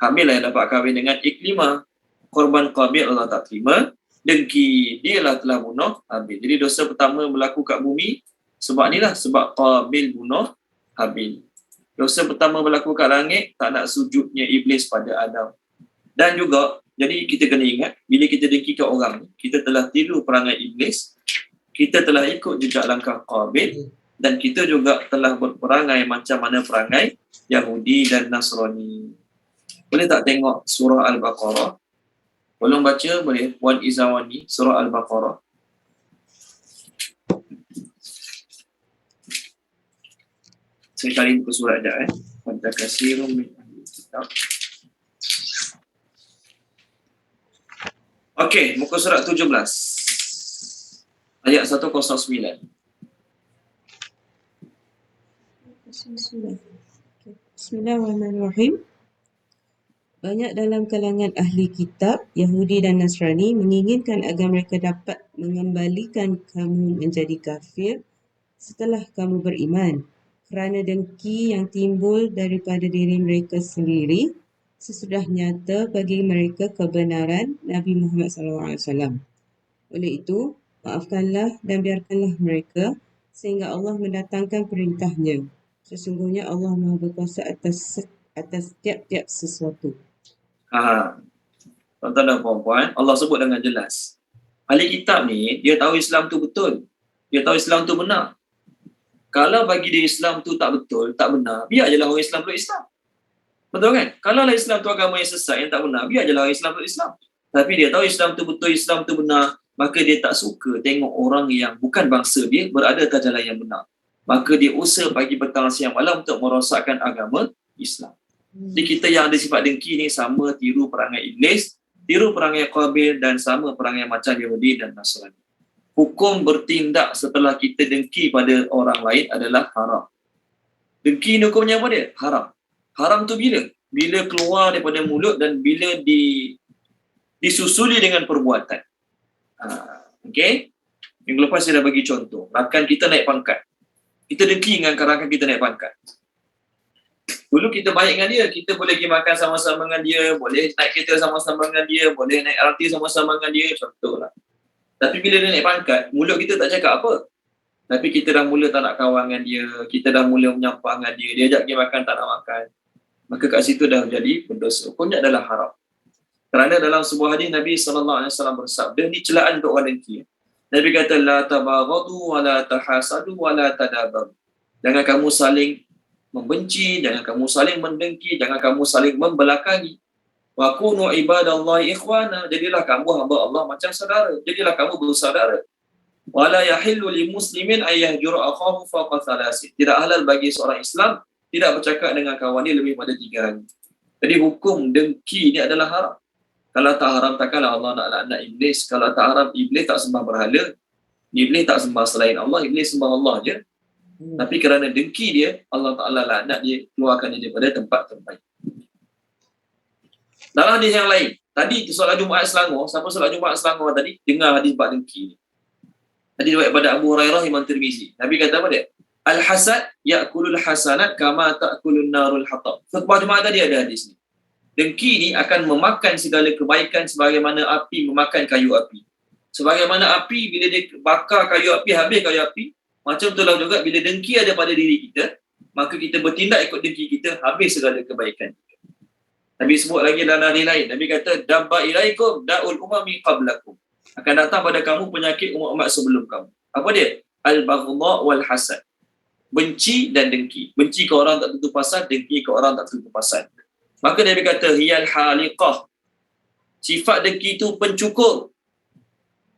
Habil lah yang dapat kahwin dengan Iqlima. Korban Qabil Allah tak terima. Dengki, dialah telah bunuh Habil. Jadi dosa pertama berlaku kat bumi. Sebab sebab Qabil bunuh Habil. Dosa pertama berlaku kat langit, tak nak sujudnya iblis pada Adam. Dan juga, jadi kita kena ingat, bila kita dengki kat orang, kita telah tiru perangai iblis, kita telah ikut jejak langkah Qabil, dan kita juga telah berperangai macam mana perangai Yahudi dan Nasrani. Boleh tak tengok surah Al-Baqarah? Tolong baca boleh, Puan Izawani, surah Al-Baqarah. Saya cari buku surat dah Pada kasirun min ahli kitab. Okey, muka surat 17. Ayat 109. Bismillahirrahmanirrahim. Banyak dalam kalangan ahli kitab, Yahudi dan Nasrani menginginkan agar mereka dapat mengembalikan kamu menjadi kafir setelah kamu beriman, kerana dengki yang timbul daripada diri mereka sendiri sesudah nyata bagi mereka kebenaran Nabi Muhammad SAW. Oleh itu, maafkanlah dan biarkanlah mereka sehingga Allah mendatangkan perintahnya. Sesungguhnya Allah Maha Berkuasa atas tiap-tiap sesuatu. Tuan-tuan dan puan-puan, Allah sebut dengan jelas. Ahli kitab ni, dia tahu Islam tu betul. Dia tahu Islam tu benar. Kalau bagi dia Islam tu tak betul, tak benar, biar je lah orang Islam peluk Islam. Betul kan? Kalau lah Islam tu agama yang sesat, yang tak benar, biar je lah orang Islam peluk Islam. Tapi dia tahu Islam tu betul, Islam tu benar, maka dia tak suka tengok orang yang bukan bangsa dia berada atas jalan yang benar. Maka dia usaha pagi, petang, siang, malam untuk merosakkan agama Islam. Jadi kita yang ada sifat dengki ni sama tiru perangai iblis, tiru perangai Qabil dan sama perangai macam Yahudi dan Nasrani. Hukum bertindak setelah kita dengki pada orang lain adalah haram. Dengki ni hukumnya apa dia? Haram. Haram tu bila? Bila keluar daripada mulut dan bila disusuli dengan perbuatan. Okey? Minggu lepas saya dah bagi contoh. Rakan kita naik pangkat. Kita dengki dengan rakan kita naik pangkat. Dulu kita baik dengan dia, kita boleh pergi makan sama-sama dengan dia, boleh naik kereta sama-sama dengan dia, boleh naik LRT sama-sama dengan dia, contohlah. Tapi bila dia naik pangkat, mulut kita tak cakap apa. Tapi kita dah mula tak nak kawan dengan dia, kita dah mula menyampah dengan dia, dia ajak pergi makan tak nak makan. Maka kat situ dah jadi berdosa. Hukumnya adalah haram. Kerana dalam sebuah hadis Nabi SAW bersabda, ni celaan untuk orang dengki. Nabi kata, la tabaghadu wa la tahasadu wa la tadabaru. Jangan kamu saling membenci, jangan kamu saling mendengki, jangan kamu saling membelakangi. Wa kunu ibadallahi ikhwana. Jadilah kamu hamba Allah macam saudara. Jadilah kamu bersaudara. Wa la yahillu li muslimin ay yahjura akhahu fawqa thalasin. Tidak halal bagi seorang Islam tidak bercakap dengan kawan dia lebih pada 3 hari. Jadi hukum dengki ni adalah haram. Kalau tak haram, takkanlah Allah nak laknat iblis. Kalau tak haram, iblis tak sembah berhala. Iblis tak sembah selain Allah, iblis sembah Allah je. Tapi kerana dengki dia, Allah Ta'ala laknat dia, keluarkan dia daripada tempat terbaik. Dalam hadis yang lain, tadi solat Jumaat Selangor, siapa solat Jumaat Selangor tadi, dengar hadis bab dengki ni. Hadis riwayat pada Abu Hurairah, Imam Tirmizi. Nabi kata apa dia? Al-hasad ya'kulul hasanat kama ta'kulun narul hatab. Khutbah Jumaat tadi ada hadis ni. Dengki ni akan memakan segala kebaikan sebagaimana api memakan kayu api. Sebagaimana api bila dia bakar kayu api, habis kayu api, macam itulah juga bila dengki ada pada diri kita, maka kita bertindak ikut dengki kita, habis segala kebaikan. Nabi sebut lagi dalam hadis lain, Nabi kata dabba ilaikum da'ul umami qablakum. Akan datang pada kamu penyakit umat-umat sebelum kamu. Apa dia? Al-baghdha wal hasad. Benci dan dengki. Benci ke orang tak tentu pasal, dengki ke orang tak tentu pasal. Maka Nabi kata hiyal haliqah. Sifat dengki itu pencukur.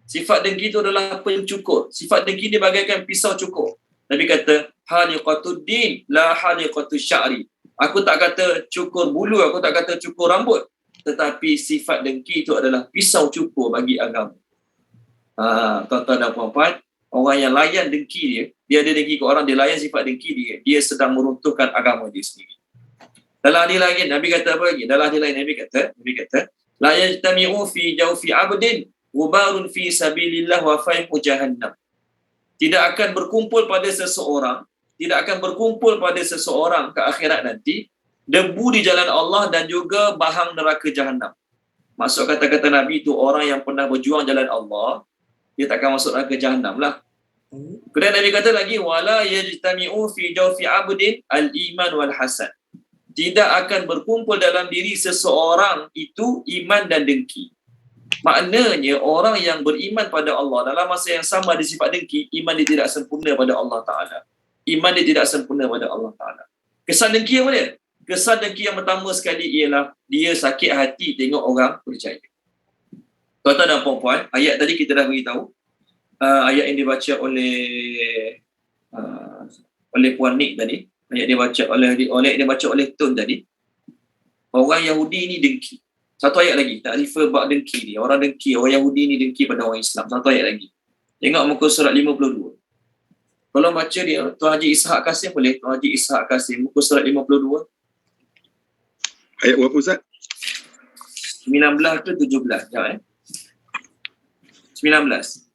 Sifat dengki itu adalah pencukur. Sifat dengki ini bagaikan pisau cukur. Nabi kata haliqatud din la haliqatus sya'ri. Aku tak kata cukur bulu, aku tak kata cukur rambut. Tetapi sifat dengki itu adalah pisau cukur bagi agama. Tuan-tuan dan puan-puan, orang yang layan dengki dia ada dengki ke orang, dia layan sifat dengki dia sedang meruntuhkan agama dia sendiri. Dalam hadis lain Nabi kata apa lagi? Dalam hadis lain Nabi kata la yajtami'u fi jawfi 'abdin ghubarun fi sabilillah wa fayhu jahannam. Tidak akan berkumpul pada seseorang ke akhirat nanti debu di jalan Allah dan juga bahang neraka Jahannam. Maksud kata-kata Nabi itu orang yang pernah berjuang jalan Allah, dia takkan masuk neraka Jahannam lah. Kemudian Nabi kata lagi wala yajtami'u fi jawfi 'abdin al-iman wal hasad. Tidak akan berkumpul dalam diri seseorang itu iman dan dengki. Maknanya orang yang beriman pada Allah dalam masa yang sama ada sifat dengki, iman dia tidak sempurna pada Allah Ta'ala. Iman dia tidak sempurna pada Allah Ta'ala. Kesan dengki apa dia? Kesan dengki yang pertama sekali ialah dia sakit hati tengok orang percaya. Tuan-tuan dan puan-puan, ayat tadi kita dah beritahu. Ayat yang dibaca oleh Puan Nik tadi. Ayat dia baca oleh Tun tadi. Orang Yahudi ni dengki. Satu ayat lagi, takrifah bab dengki ni. Orang Yahudi ni dengki pada orang Islam. Satu ayat lagi. Tengok muka surat 52. Kalau baca dia, Tuan Haji Ishak Kasim boleh? Tuan Haji Ishak Kasim, muka surat 52. Ayat berapa Ustaz? 19 ke 17? Sekejap 19.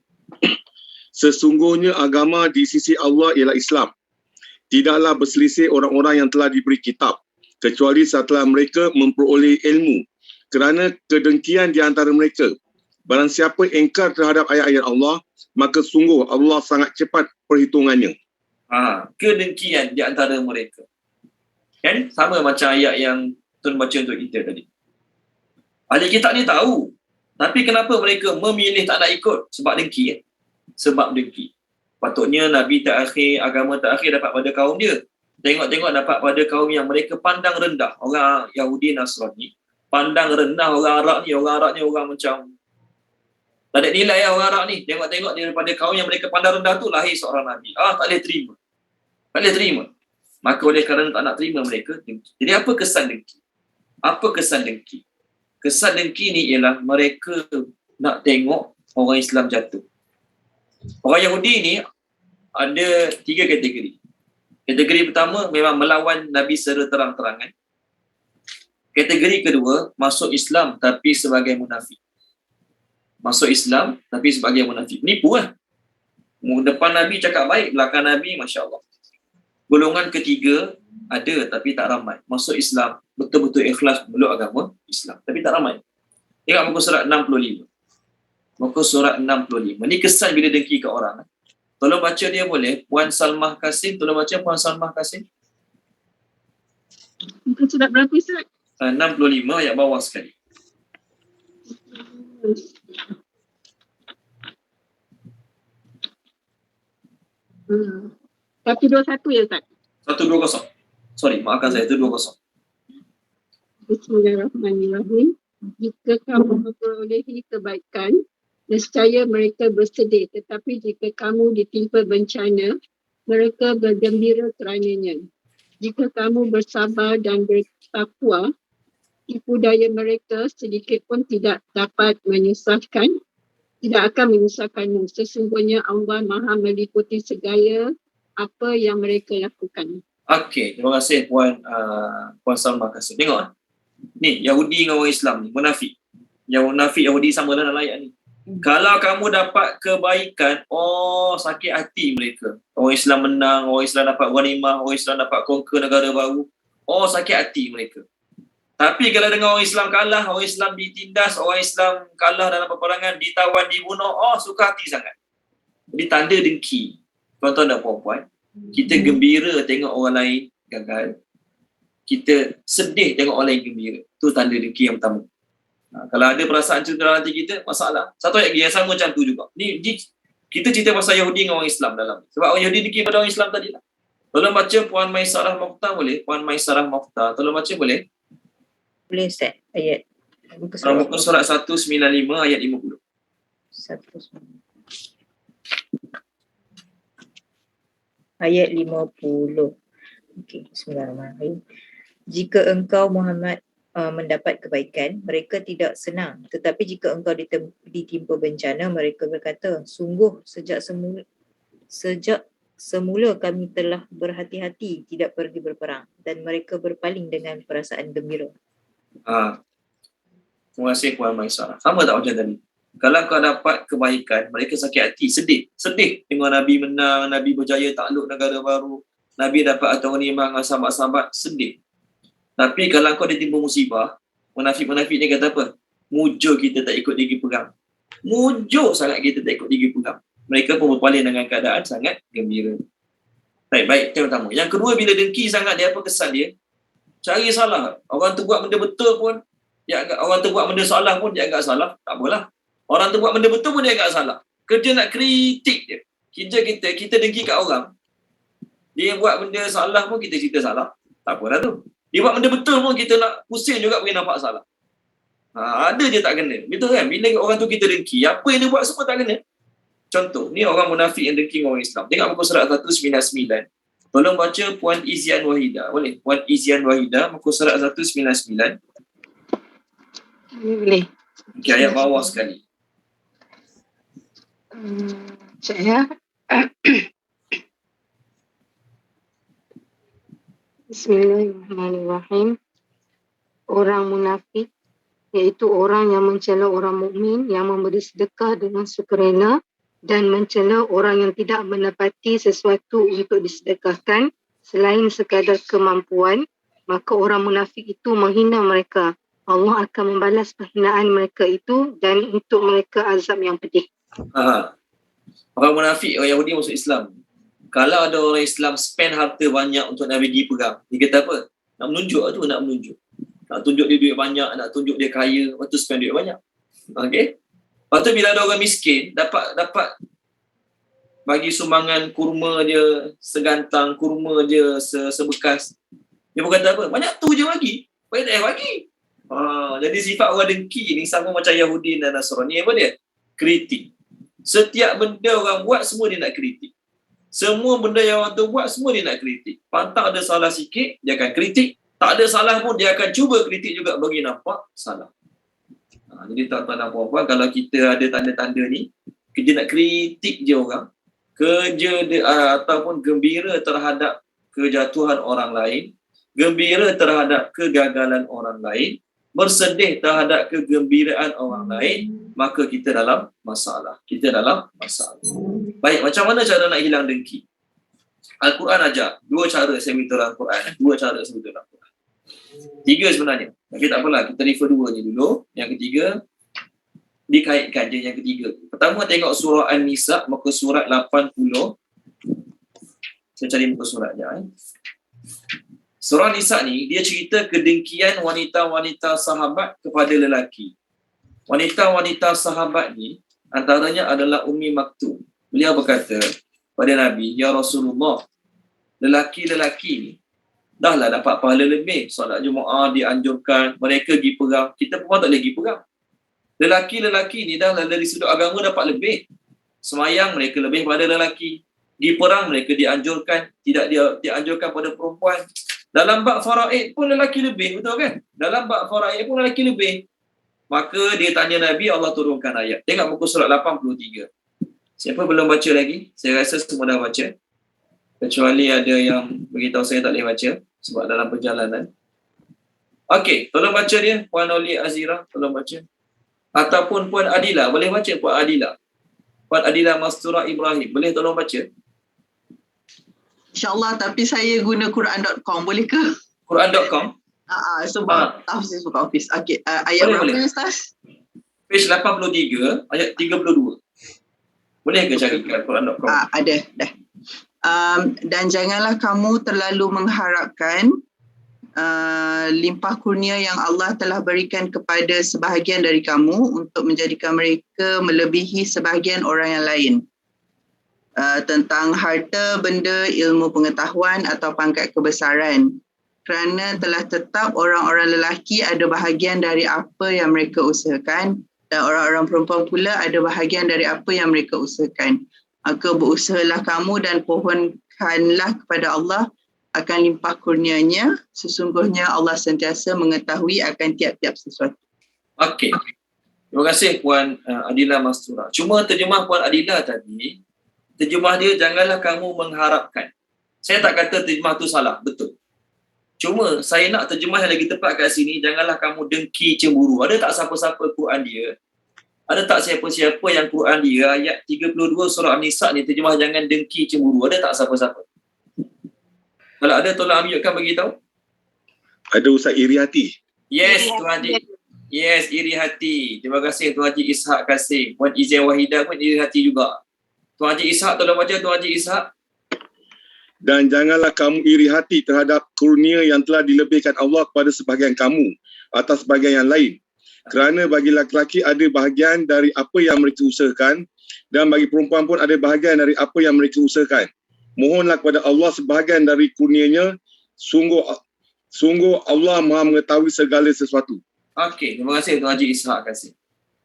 Sesungguhnya agama di sisi Allah ialah Islam. Tidaklah berselisih orang-orang yang telah diberi kitab, kecuali setelah mereka memperoleh ilmu, kerana kedengkian di antara mereka. Barang siapa engkar terhadap ayat-ayat Allah, maka sungguh Allah sangat cepat perhitungannya. Kedengkian di antara mereka. Kan? Sama macam ayat yang Tun baca untuk kita tadi. Ahli kitab ni tahu, tapi kenapa mereka memilih tak nak ikut? Sebab dengki. Sebab dengki. Patutnya Nabi terakhir, agama terakhir dapat pada kaum dia. Tengok-tengok dapat pada kaum yang mereka pandang rendah. Orang Yahudi Nasrani pandang rendah orang Arab ni. Orang Arab ni orang macam tak ada nilai lah orang Arab ni. Tengok-tengok daripada kaum yang mereka pandang rendah tu lahir seorang Nabi. Tak boleh terima. Tak boleh terima. Maka oleh kerana tak nak terima mereka, dengki. Jadi apa kesan dengki? Apa kesan dengki? Kesan dengki ni ialah mereka nak tengok orang Islam jatuh. Orang Yahudi ni ada 3 kategori. Kategori pertama memang melawan Nabi secara terang-terangan. Kategori kedua masuk Islam tapi sebagai munafik. Masuk Islam tapi sebagai munafik. Nipu lah. Depan Nabi cakap baik, belakang Nabi Masya Allah. Golongan ketiga ada tapi tak ramai. Masuk Islam, betul-betul ikhlas meluk agama Islam. Tapi tak ramai. Tengok muka surat 65. Muka surat 65. Ni kesan bila dengki ke orang. Tolong baca dia boleh. Puan Salmah Kasim. Tolong baca Puan Salmah Kasim. Muka surat berapa Ustaz? 65 ayat bawah sekali. Tapi 21 ya Ustaz? 120. Sorry, maafkan saya. 120. Bismillahirrahmanirrahim. Jika kamu memperolehi kebaikan, nescaya mereka bersedih. Tetapi jika kamu ditimpa bencana, mereka bergembira kerananya. Jika kamu bersabar dan bertakwa, tipu daya mereka sedikit pun tidak dapat menyusahkan, tidak akan menyusahkanmu. Sesungguhnya Allah Maha meliputi segala apa yang mereka lakukan. Okey, terima kasih Puan Salma Kasih. Tengok ni Yahudi dengan orang Islam ni, munafik. Yang munafik Yahudi sama dalam ayat ni. Kalau kamu dapat kebaikan, sakit hati mereka. Orang Islam menang, orang Islam dapat ghanimah, orang Islam dapat conquer negara baru. Sakit hati mereka. Tapi kalau dengan orang Islam kalah, orang Islam ditindas, orang Islam kalah dalam peperangan, ditawan, dibunuh, suka hati sangat. Jadi tanda dengki. Tuan-tuan dan puan-puan, kita gembira tengok orang lain gagal. Kita sedih tengok orang lain gembira. Itu tanda dengki yang pertama. Kalau ada perasaan macam tu dalam hati kita, masalah. Satu ayat lagi yang sama macam tu juga. Ni kita cerita pasal Yahudi dengan orang Islam dalam. Sebab orang Yahudi dengki pada orang Islam tadi lah. Tolong baca Puan Maisarah Mokhtar boleh? Puan Maisarah Mokhtar, tolong baca boleh? Boleh Ustaz, ayat Muka surat 195 ayat 50. 195. Ayat 50. Okey, bismillahirrahmanirrahim. Jika engkau Muhammad mendapat kebaikan, mereka tidak senang. Tetapi jika engkau ditimpa bencana, mereka berkata, sungguh sejak semula kami telah berhati-hati tidak pergi berperang, dan mereka berpaling dengan perasaan gembira. Terima kasih Puan Maisarah. Sama tak macam tadi? Kalau kau dapat kebaikan, mereka sakit hati, sedih tengok Nabi menang, Nabi berjaya takluk negara baru, Nabi dapat ghanimah dengan sahabat-sahabat, sedih. Tapi kalau kau ditimpa musibah, munafik-munafik ni kata apa? Mujur kita tak ikut pergi perang. Mujur sangat kita tak ikut pergi perang. Mereka pun berpaling dengan keadaan sangat gembira. Baik, yang pertama. Yang kedua, bila dengki sangat dia, apa kesan dia? Cari salah. Orang tu buat benda betul pun, orang tu buat benda salah pun dia agak salah. Tak apalah. Orang tu buat benda betul pun dia agak salah. Kerja nak kritik dia. Kerja kita dengki kat orang. Dia buat benda salah pun kita cerita salah. Tak apalah tu. Dia buat benda betul pun kita nak pusing juga pergi nampak salah. Ada je tak kena. Betul kan? Bila orang tu kita dengki, apa yang dia buat semua tak kena. Contoh, ni orang munafik yang dengki orang Islam. Tengok muka surat 199. Tolong baca Puan Izian Wahidah. Boleh? Puan Izian Wahidah, muka surat 199. Boleh. Okay, ayat bawah sekali. Saya. Bismillahirrahmanirrahim. Orang munafik iaitu orang yang mencela orang mukmin yang memberi sedekah dengan sukarela dan mencela orang yang tidak mendapati sesuatu untuk disedekahkan selain sekadar kemampuan, maka orang munafik itu menghina mereka. Allah akan membalas penghinaan mereka itu dan untuk mereka azab yang pedih. Orang munafik, orang Yahudi masuk Islam. Kalau ada orang Islam spend harta banyak untuk nak pergi perang, dia kata apa? Nak menunjuk tu, nak menunjuk. Nak tunjuk dia duit banyak, nak tunjuk dia kaya, lepas tu spend duit banyak. Okey? Lepas tu bila ada orang miskin, dapat bagi sumbangan kurma dia, segantang kurma dia, sebekas. Dia pun kata apa? Banyak tu je bagi. Bagi. Jadi sifat orang dengki ni sama macam Yahudi dan Nasrani. Apa dia? Kritik. Setiap benda orang buat, semua dia nak kritik. Semua benda yang orang tu buat, semua dia nak kritik. Pantak ada salah sikit, dia akan kritik. Tak ada salah pun, dia akan cuba kritik juga bagi nampak salah. Jadi tuan-tuan dan puan-puan, kalau kita ada tanda-tanda ni, kita nak kritik je orang, kerja dia, ataupun gembira terhadap kejatuhan orang lain, gembira terhadap kegagalan orang lain, bersedih terhadap kegembiraan orang lain, maka kita dalam masalah. Baik, macam mana cara nak hilang dengki? Al-Quran ajar. Dua cara saya minta dalam Al-Quran. Tiga sebenarnya. Tapi tak apalah, kita refer dua ni dulu. Yang ketiga, dikaitkan je yang ketiga. Pertama, tengok surah An-Nisa, muka surat 80. Saya cari muka surat je. Surah Nisa ni, dia cerita kedengkian wanita-wanita sahabat kepada lelaki. Wanita-wanita sahabat ni, antaranya adalah Ummi Maktum. Beliau berkata pada Nabi, Ya Rasulullah, lelaki-lelaki ni dahlah dapat pahala lebih. Solat Jumaat dianjurkan, mereka pergi perang. Kita pun tak boleh pergi perang. Lelaki-lelaki ni dahlah dari sudut agama dapat lebih. Semayang mereka lebih pada lelaki. Pergi perang mereka dianjurkan, tidak dianjurkan pada perempuan. Dalam bab faraid pun lelaki lebih, betul kan? Dalam bab faraid pun lelaki lebih. Maka dia tanya Nabi, Allah turunkan ayat. Tengok muka surat 83. Siapa belum baca lagi? Saya rasa semua dah baca. Kecuali ada yang beritahu saya tak boleh baca sebab dalam perjalanan. Okey, tolong baca dia. Puan Oli Azira, tolong baca. Ataupun Puan Adila, boleh baca Puan Adila. Puan Adila Mastura Ibrahim, boleh tolong baca? InsyaAllah, tapi saya guna Quran.com. Boleh ke? Quran.com? Sebab tafsir bukan office. Okey, ayat berapa boleh. Ustaz? Page 83, ayat 32. Boleh ke carikan Quran.com? Ada, dah. Dan janganlah kamu terlalu mengharapkan limpah kurnia yang Allah telah berikan kepada sebahagian dari kamu untuk menjadikan mereka melebihi sebahagian orang yang lain. Tentang harta, benda, ilmu pengetahuan atau pangkat kebesaran. Kerana telah tetap orang-orang lelaki ada bahagian dari apa yang mereka usahakan dan orang-orang perempuan pula ada bahagian dari apa yang mereka usahakan. Maka berusahalah kamu dan pohonkanlah kepada Allah akan limpah kurnianya. Sesungguhnya Allah sentiasa mengetahui akan tiap-tiap sesuatu. Okey. Terima kasih Puan Adila Mastura. Cuma terjemah Puan Adila tadi, terjemah dia janganlah kamu mengharapkan. Saya tak kata terjemah tu salah, betul. Cuma saya nak terjemah yang lagi tepat kat sini, janganlah kamu dengki cemburu. Ada tak siapa-siapa Quran dia? Ada tak siapa-siapa yang Quran dia ayat 32 surah An-Nisa ni terjemah jangan dengki cemburu? Ada tak siapa-siapa? Kalau ada tolong ambilkan bagi tahu. Ada Ustaz iri hati. Yes, Tuan Haji. Yes, iri hati. Terima kasih Tuan Haji Ishak Kasim. Puan Izin Wahidah pun iri hati juga. Tuan Haji Ishak tolong baca Tuan Haji Ishak. Dan janganlah kamu iri hati terhadap kurnia yang telah dilebihkan Allah kepada sebahagian kamu atas sebahagian yang lain. Kerana bagi lelaki ada bahagian dari apa yang mereka usahakan dan bagi perempuan pun ada bahagian dari apa yang mereka usahakan. Mohonlah kepada Allah sebahagian dari kurnianya. Sungguh Allah Maha mengetahui segala sesuatu. Okey, terima kasih Tuan Haji Ishak Kasim.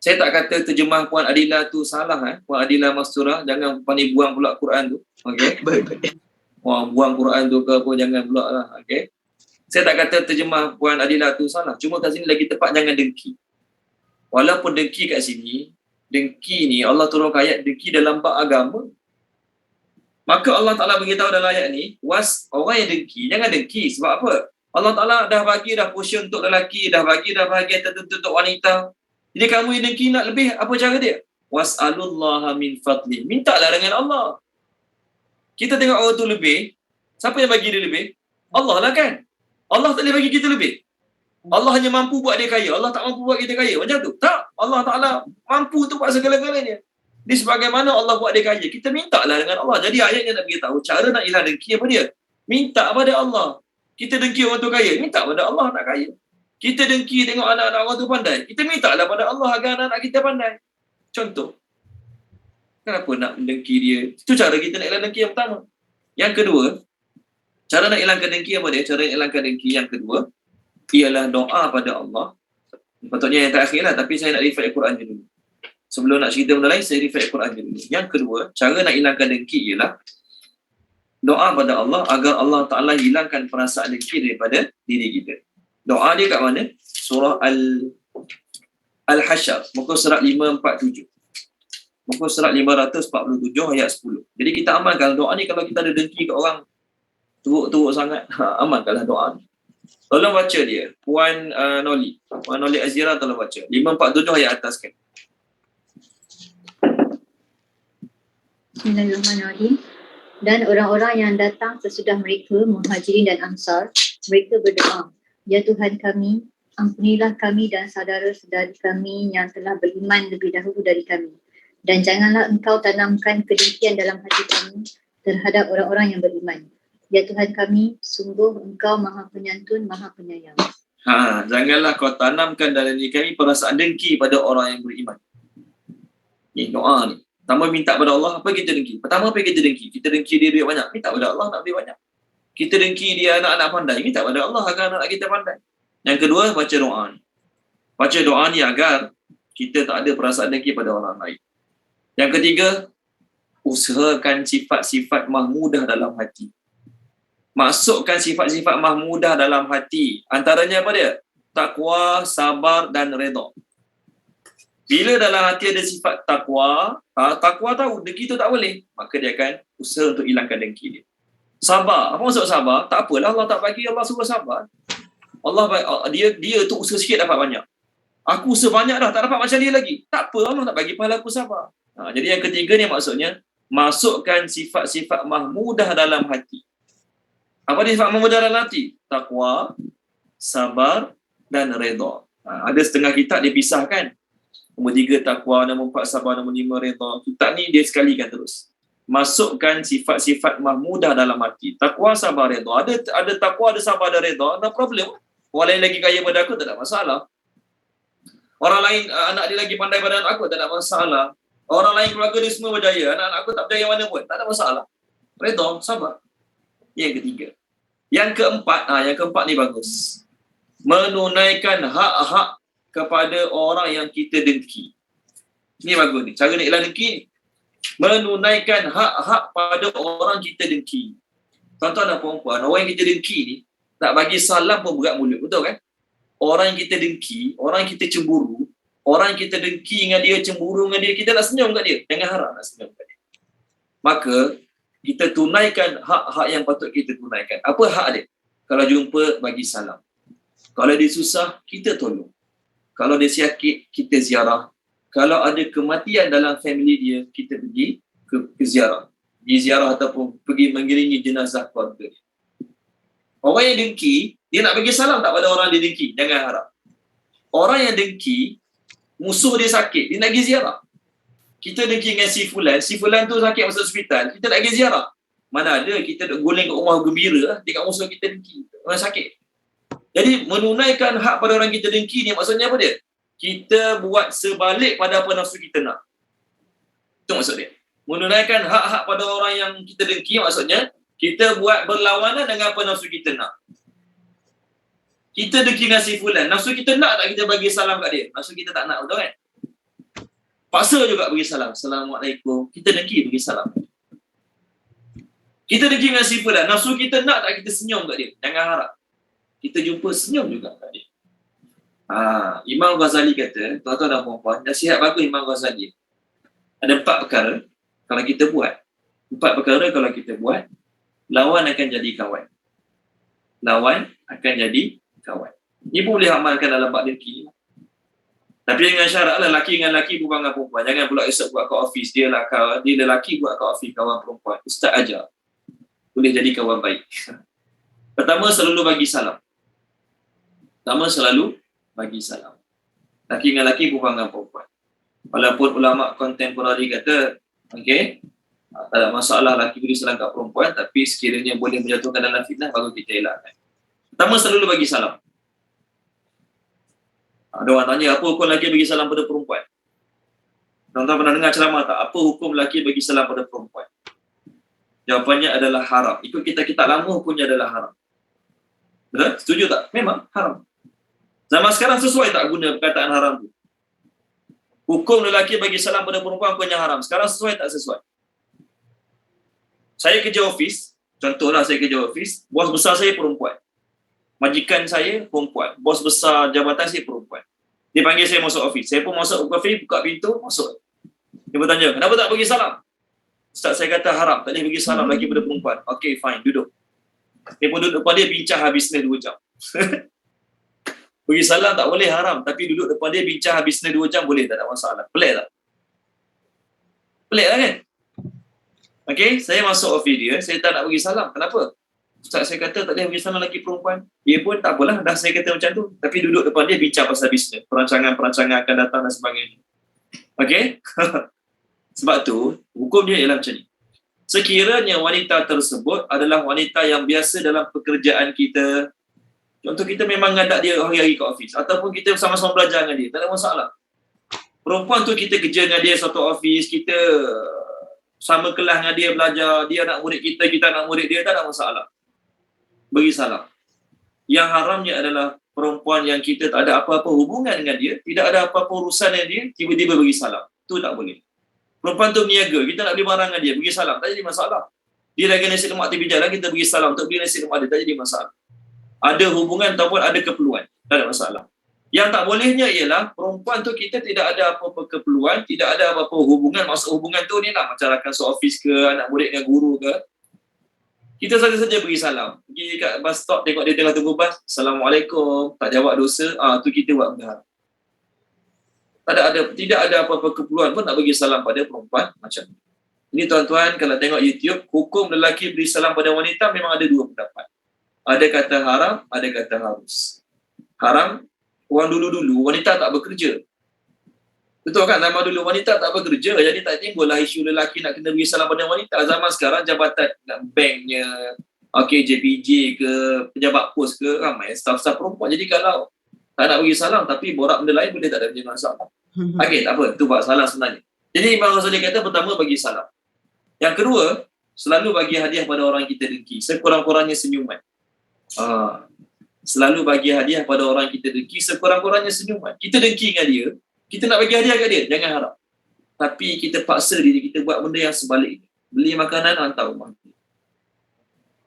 Saya tak kata terjemah Puan Adila tu salah. Puan Adila Mastura, jangan pandai buang pula Quran tu. Okey. Baik. Buang Quran tu ke apa, jangan pula lah. Okay. Saya tak kata terjemah Puan Adila tu salah. Cuma kat sini lagi tepat jangan dengki. Walaupun dengki kat sini, dengki ni Allah turunkan ayat dengki dalam bab agama. Maka Allah Ta'ala beritahu dalam ayat ni, orang yang dengki, jangan dengki. Sebab apa? Allah Ta'ala dah bagi dah portion untuk lelaki, dah bagi dah bahagian tertentu untuk wanita. Jadi kamu yang dengki nak lebih, apa cara dia? Was'alullaha min fadli. Mintalah dengan Allah. Kita tengok orang tu lebih, siapa yang bagi dia lebih? Allah lah kan? Allah tak boleh bagi kita lebih. Allah hanya mampu buat dia kaya. Allah tak mampu buat kita kaya. Macam tu? Tak. Allah Ta'ala mampu untuk buat segala-galanya. Ini sebagaimana Allah buat dia kaya. Kita mintalah dengan Allah. Jadi ayatnya nak beritahu, cara nak hilang dengki apa dia? Minta pada Allah. Kita dengki orang tu kaya, minta pada Allah nak kaya. Kita dengki tengok anak-anak orang tu pandai, kita mintalah pada Allah agar anak-anak kita pandai. Contoh. Kenapa nak mendengki dia? Itu cara kita nak hilang dengki yang pertama. Yang kedua, cara nak hilangkan dengki apa dia? Cara nak hilangkan dengki yang kedua ialah doa pada Allah. Patutnya yang terakhir lah, tapi saya nak refer Al-Quran dulu. Sebelum nak cerita benda lain, saya refer Al-Quran dulu. Yang kedua, cara nak hilangkan dengki ialah doa pada Allah agar Allah Ta'ala hilangkan perasaan dengki daripada diri kita. Doa dia kat mana? Surah Al-Hasyr, muka surat 547. Muka surat 547 ayat 10. Jadi kita amalkan doa ni. Kalau kita ada dengki ke orang teruk-teruk sangat, amalkanlah doa ni. Tolong baca dia, Puan Noli. Puan Noli Azira tolong baca. 547 ayat atas kan. Bismillahirrahmanirrahim. Dan orang-orang yang datang sesudah mereka, Muhajirin dan Ansar, mereka berdoa, Ya Tuhan kami, ampunilah kami dan saudara-saudari kami yang telah beriman lebih dahulu dari kami. Dan janganlah engkau tanamkan kedengkian dalam hati kami terhadap orang-orang yang beriman. Ya Tuhan kami, sungguh engkau Maha Penyantun, Maha Penyayang. Janganlah kau tanamkan dalam diri kami perasaan dengki pada orang yang beriman. Ini doa ni. Pertama minta pada Allah, apa kita dengki? Pertama apa kita dengki? Kita dengki dia duit banyak, minta pada Allah nak duit banyak. Kita dengki dia anak-anak pandai, minta pada Allah agar anak kita pandai. Yang kedua, baca doa ni. Baca doa ni agar kita tak ada perasaan dengki pada orang lain. Yang ketiga, usahakan sifat-sifat mahmudah dalam hati. Masukkan sifat-sifat mahmudah dalam hati. Antaranya apa dia? Taqwa, sabar dan redha. Bila dalam hati ada sifat takwa, takwa tahu dengki tu tak boleh, maka dia akan usaha untuk hilangkan dengki dia. Sabar. Apa maksud sabar? Tak apalah, Allah tak bagi, Allah suruh sabar. Dia tu usaha sikit dapat banyak. Aku usaha banyak dah, tak dapat macam dia lagi. Tak apa, Allah tak bagi pahala, aku sabar. Jadi yang ketiga ni maksudnya, masukkan sifat-sifat mahmudah dalam hati. Apa dia sifat mahmudah dalam hati? Taqwa, sabar dan redha. Ada setengah kitab dia pisahkan. Nombor 3 taqwa, nombor 4 sabar, nombor 5 redha. Kitab ni dia sekalikan terus. Masukkan sifat-sifat mahmudah dalam hati. Taqwa, sabar, redha. Ada taqwa, ada sabar, ada redha. No problem. Orang lain lagi kaya pada aku, tak ada masalah. Orang lain, anak dia lagi pandai pada anak aku, tak ada masalah. Orang lain keluarga dia semua berjaya, anak-anak aku tak berjaya mana pun, tak ada masalah. Redha, sabar. Yang ketiga. Yang keempat ni bagus. Menunaikan hak-hak kepada orang yang kita dengki. Ini bagus ni. Cara nak elak dengki ni. Menunaikan hak-hak pada orang kita dengki. Tuan-tuan dan puan-puan, orang yang kita dengki ni, tak bagi salam pun berat mulut, betul kan? Orang yang kita dengki, orang yang kita cemburu, orang yang kita dengki dengan dia, cemburu dengan dia, kita nak senyum kat dia. Jangan harap nak senyum kat dia. Maka, kita tunaikan hak-hak yang patut kita tunaikan. Apa hak dia? Kalau jumpa, bagi salam. Kalau dia susah, kita tolong. Kalau dia sakit, kita ziarah. Kalau ada kematian dalam family dia, kita pergi ke ziarah. Pergi ziarah ataupun pergi mengiringi jenazah keluarga dia. Orang yang dengki, dia nak bagi salam tak pada orang dia dengki. Jangan harap. Orang yang dengki, musuh dia sakit, dia nak pergi ziarah. Kita dengki dengan si fulan tu sakit masuk hospital, kita nak pergi ziarah. Mana ada kita duk guling kat rumah gembira, dekat musuh kita dengki, orang sakit. Jadi menunaikan hak pada orang kita dengki ni maksudnya apa dia? Kita buat sebalik pada apa nafsu kita nak. Itu maksud dia. Menunaikan hak-hak pada orang yang kita dengki maksudnya kita buat berlawanan dengan apa nafsu kita nak. Kita dengki dengan si fulan, nafsu kita nak tak kita bagi salam kat dia? Nafsu kita tak nak, betul kan? Paksa juga bagi salam. Assalamualaikum. Kita dengki bagi salam. Kita dengki dengan si fulan, nafsu kita nak tak kita senyum kat dia? Jangan harap. Kita jumpa senyum juga kat dia. Imam Ghazali kata, tuan-tuan dan puan-puan, nasihat bagus Imam Ghazali. Ada 4 perkara kalau kita buat. 4 perkara kalau kita buat, lawan akan jadi kawan. Lawan akan jadi kawan. Ini pun boleh amalkan dalam bab dengki. Tapi dengan syarat lah, lelaki dengan lelaki, perempuan dengan perempuan. Jangan pula esok buat kat office. Dia lelaki buat kat office kawan perempuan. Ustaz ajar. Boleh jadi kawan baik. Pertama, selalu bagi salam. Laki dengan laki, perempuan dengan perempuan. Walaupun ulama kontemporari kata, okey, tak ada masalah laki beri salam kat perempuan, tapi sekiranya boleh menjatuhkan dalam fitnah, baru kita elakkan. Pertama, selalu bagi salam. Ada orang tanya, apa hukum lelaki bagi salam pada perempuan? Tuan-tuan pernah dengar ceramah tak? Apa hukum lelaki bagi salam pada perempuan? Jawapannya adalah haram. Ikut kitab-kitab lama, hukumnya adalah haram. Betul? Setuju tak? Memang haram. Zaman sekarang sesuai tak guna perkataan haram tu? Hukum lelaki bagi salam pada perempuan hukumnya haram. Sekarang sesuai tak sesuai? Saya kerja office, contohlah saya kerja office, bos besar saya perempuan. Majikan saya perempuan. Bos besar jabatan saya perempuan. Dia panggil saya masuk office. Saya pun masuk kafe, buka pintu, masuk. Dia bertanya, kenapa tak bagi salam? Ustaz, saya kata haram, tak boleh bagi salam lelaki pada perempuan. Okay, fine, duduk. Dia pun duduk depan dia, bincang habisnya 2 jam. Bagi salam tak boleh, haram. Tapi duduk depan dia, bincang habisnya 2 jam, boleh, tak ada masalah. Pelik tak? Pelik lah kan? Okay, saya masuk office dia, saya tak nak bagi salam. Kenapa? Ustaz, saya kata tak boleh bagi salam lelaki perempuan. Dia pun tak apalah, dah saya kata macam tu. Tapi duduk depan dia, bincang pasal bisnes. Perancangan akan datang dan sebagainya. Okay? Sebab tu, hukum dia ialah macam ni. Sekiranya wanita tersebut adalah wanita yang biasa dalam pekerjaan kita, contoh kita memang ngadak dia hari-hari ke office, ataupun kita sama-sama belajar dengan dia, tak ada masalah. Perempuan tu kita kerja dengan dia satu office, kita sama kelas dengan dia belajar, dia anak murid kita, kita anak murid dia, tak ada masalah. Bagi salam. Yang haramnya adalah perempuan yang kita tak ada apa-apa hubungan dengan dia, tidak ada apa-apa urusan dengan dia, tiba-tiba bagi salam. Itu tak boleh. Perempuan tu meniaga, kita nak beli barang dengan dia, bagi salam, tak jadi masalah. Dia lagi nasi lemak tepi jalan, kita bagi salam untuk beli nasi lemak dia, tak jadi masalah. Ada hubungan ataupun ada keperluan, tak ada masalah. Yang tak bolehnya ialah perempuan tu kita tidak ada apa-apa keperluan, tidak ada apa-apa hubungan. Maksud hubungan tu ni lah, macam rakan seoffice ke, anak murid dengan guru ke. Kita saja-saja beri salam. Pergi kat bus stop, tengok dia tengah tunggu bas, Assalamualaikum, tak jawab dosa, tu kita buat berharap. Tidak ada apa-apa keperluan pun nak bagi salam pada perempuan macam ni. Ini tuan-tuan, kalau tengok YouTube, hukum lelaki beri salam pada wanita memang ada dua pendapat. Ada kata haram, ada kata harus. Haram, orang dulu-dulu wanita tak bekerja. Betul kan? Nama dulu wanita tak bekerja, jadi tak timbullah isu lelaki nak kena beri salam pada wanita. Zaman sekarang jabatan banknya, JPJ ke, pejabat pos ke, ramai staf-staf perempuan. Jadi kalau tak nak bagi salam tapi borak benda lain, boleh tak ada masalah. Tak apa, tu buat salah sebenarnya. Jadi Imam Ghazali kata pertama bagi salam. Yang kedua, selalu bagi hadiah pada orang kita dengki, sekurang-kurangnya senyuman. Selalu bagi hadiah pada orang kita dengki, sekurang-kurangnya senyuman. Kita dengki dengan dia, kita nak bagi hadiah kat dia, jangan harap. Tapi kita paksa diri kita buat benda yang sebaliknya. Beli makanan, hantar rumah.